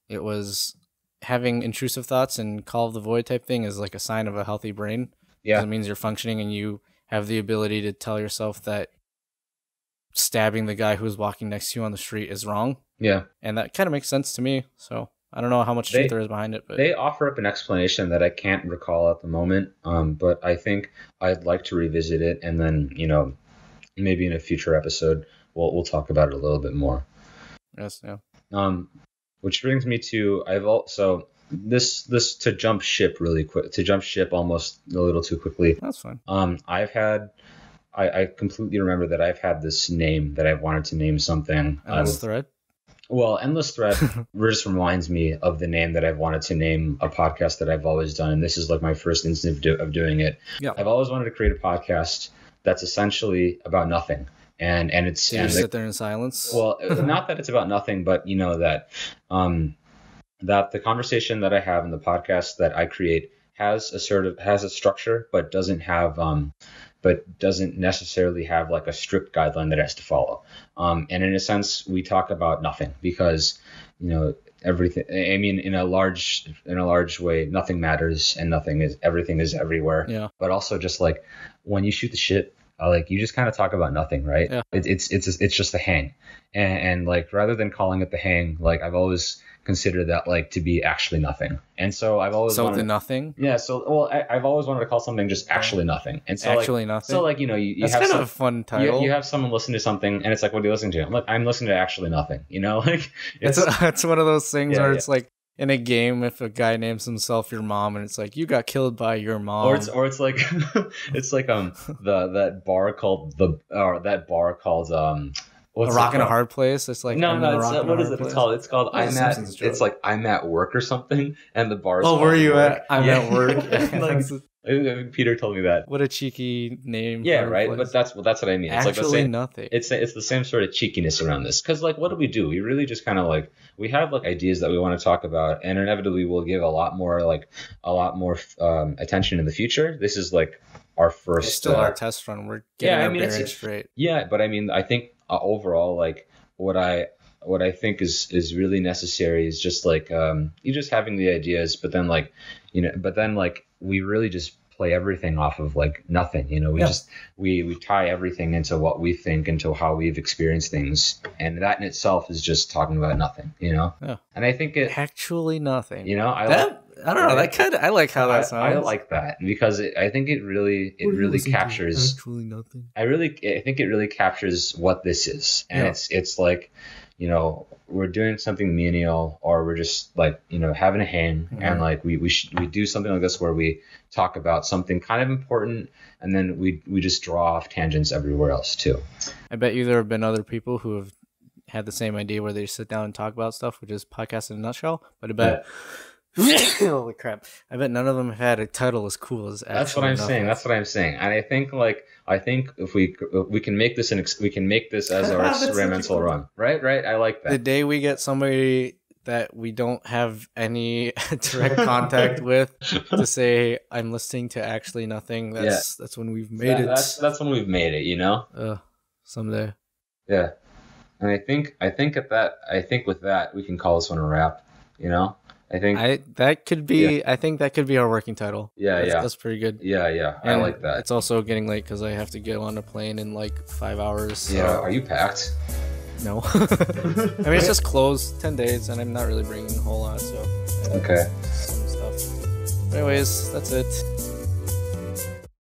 it was having intrusive thoughts and Call of the Void type thing is like a sign of a healthy brain. Yeah. It means you're functioning and you have the ability to tell yourself that stabbing the guy who's walking next to you on the street is wrong. Yeah. And that kind of makes sense to me. So I don't know how much truth there is behind it. But they offer up an explanation that I can't recall at the moment. But I think I'd like to revisit it, and then, you know, maybe in a future episode we'll talk about it a little bit more. Yes. Yeah. Which brings me to this to jump ship really quick, to jump ship almost a little too quickly. That's fine. I completely remember that I've had this name that I've wanted to name something. Endless Thread? Well, Endless Thread just reminds me of the name that I've wanted to name a podcast that I've always done. And this is like my first instance of doing it. Yeah. I've always wanted to create a podcast that's essentially about nothing. And it's sit there in silence. Well, not that it's about nothing, but you know that the conversation that I have in the podcast that I create has a structure, but doesn't have but doesn't necessarily have like a strict guideline that it has to follow. And in a sense, we talk about nothing because, you know, everything. I mean, in a large way, nothing matters and everything is everywhere. Yeah. But also just like when you shoot the shit, like you just kind of talk about nothing, right? Yeah. It's just a hang, and like rather than calling it the hang, like I've always considered that like to be actually nothing, and so I've always the nothing. Yeah, so well, I've always wanted to call something just actually nothing, and so actually nothing. So like you know you that's have kind of a fun title. You have someone listen to something, and it's like, what are you listening to? I'm listening to actually nothing. You know, like it's one of those things where it's like. In a game, if a guy names himself your mom, and it's like you got killed by your mom, or it's like it's like that bar called what's a rock and a hard place. It's like no, what is it? It's called I'm at work or something, and the bar. Oh, where are you at? I'm at work. Like, Peter told me that. What a cheeky name. Yeah, right. But that's what I mean. It's actually like the same, nothing. It's the same sort of cheekiness around this, because like what do? We really just kind of like we have like ideas that we want to talk about, and inevitably we'll give a lot more attention in the future. This is like our first. It's still our test run. We're getting our bearings straight. Yeah, but I mean, I think overall, like what I think is really necessary is just like you just having the ideas, but then like we really just play everything off of like nothing, you know. We tie everything into what we think, into how we've experienced things, and that in itself is just talking about nothing, you know. Yeah. And I think it actually nothing. You know, I don't know. I like how that sounds. I like that because I think it really captures actually nothing. I think it really captures what this is, and it's like, you know, we're doing something menial, or we're just like, you know, having a hang, and like we do something like this where we talk about something kind of important, and then we just draw off tangents everywhere else too. I bet you there have been other people who have had the same idea where they sit down and talk about stuff, which is podcast in a nutshell. But I bet. Holy crap! I bet none of them had a title as cool as. That's what I'm saying. That's what I'm saying. And I think if we can make this as our experimental run, right? I like that. The day we get somebody that we don't have any direct contact with to say I'm listening to actually nothing. That's when we've made it. That's when we've made it. You know. Someday. Yeah, and I think with that we can call this one a wrap. You know. I think that could be our working title. That's pretty good. Yeah. I like that. It's also getting late because I have to get on a plane in like 5 hours. So. Yeah. Are you packed? No. I mean, it's just closed 10 days, and I'm not really bringing a whole lot. So okay. Some stuff. But anyways, that's it.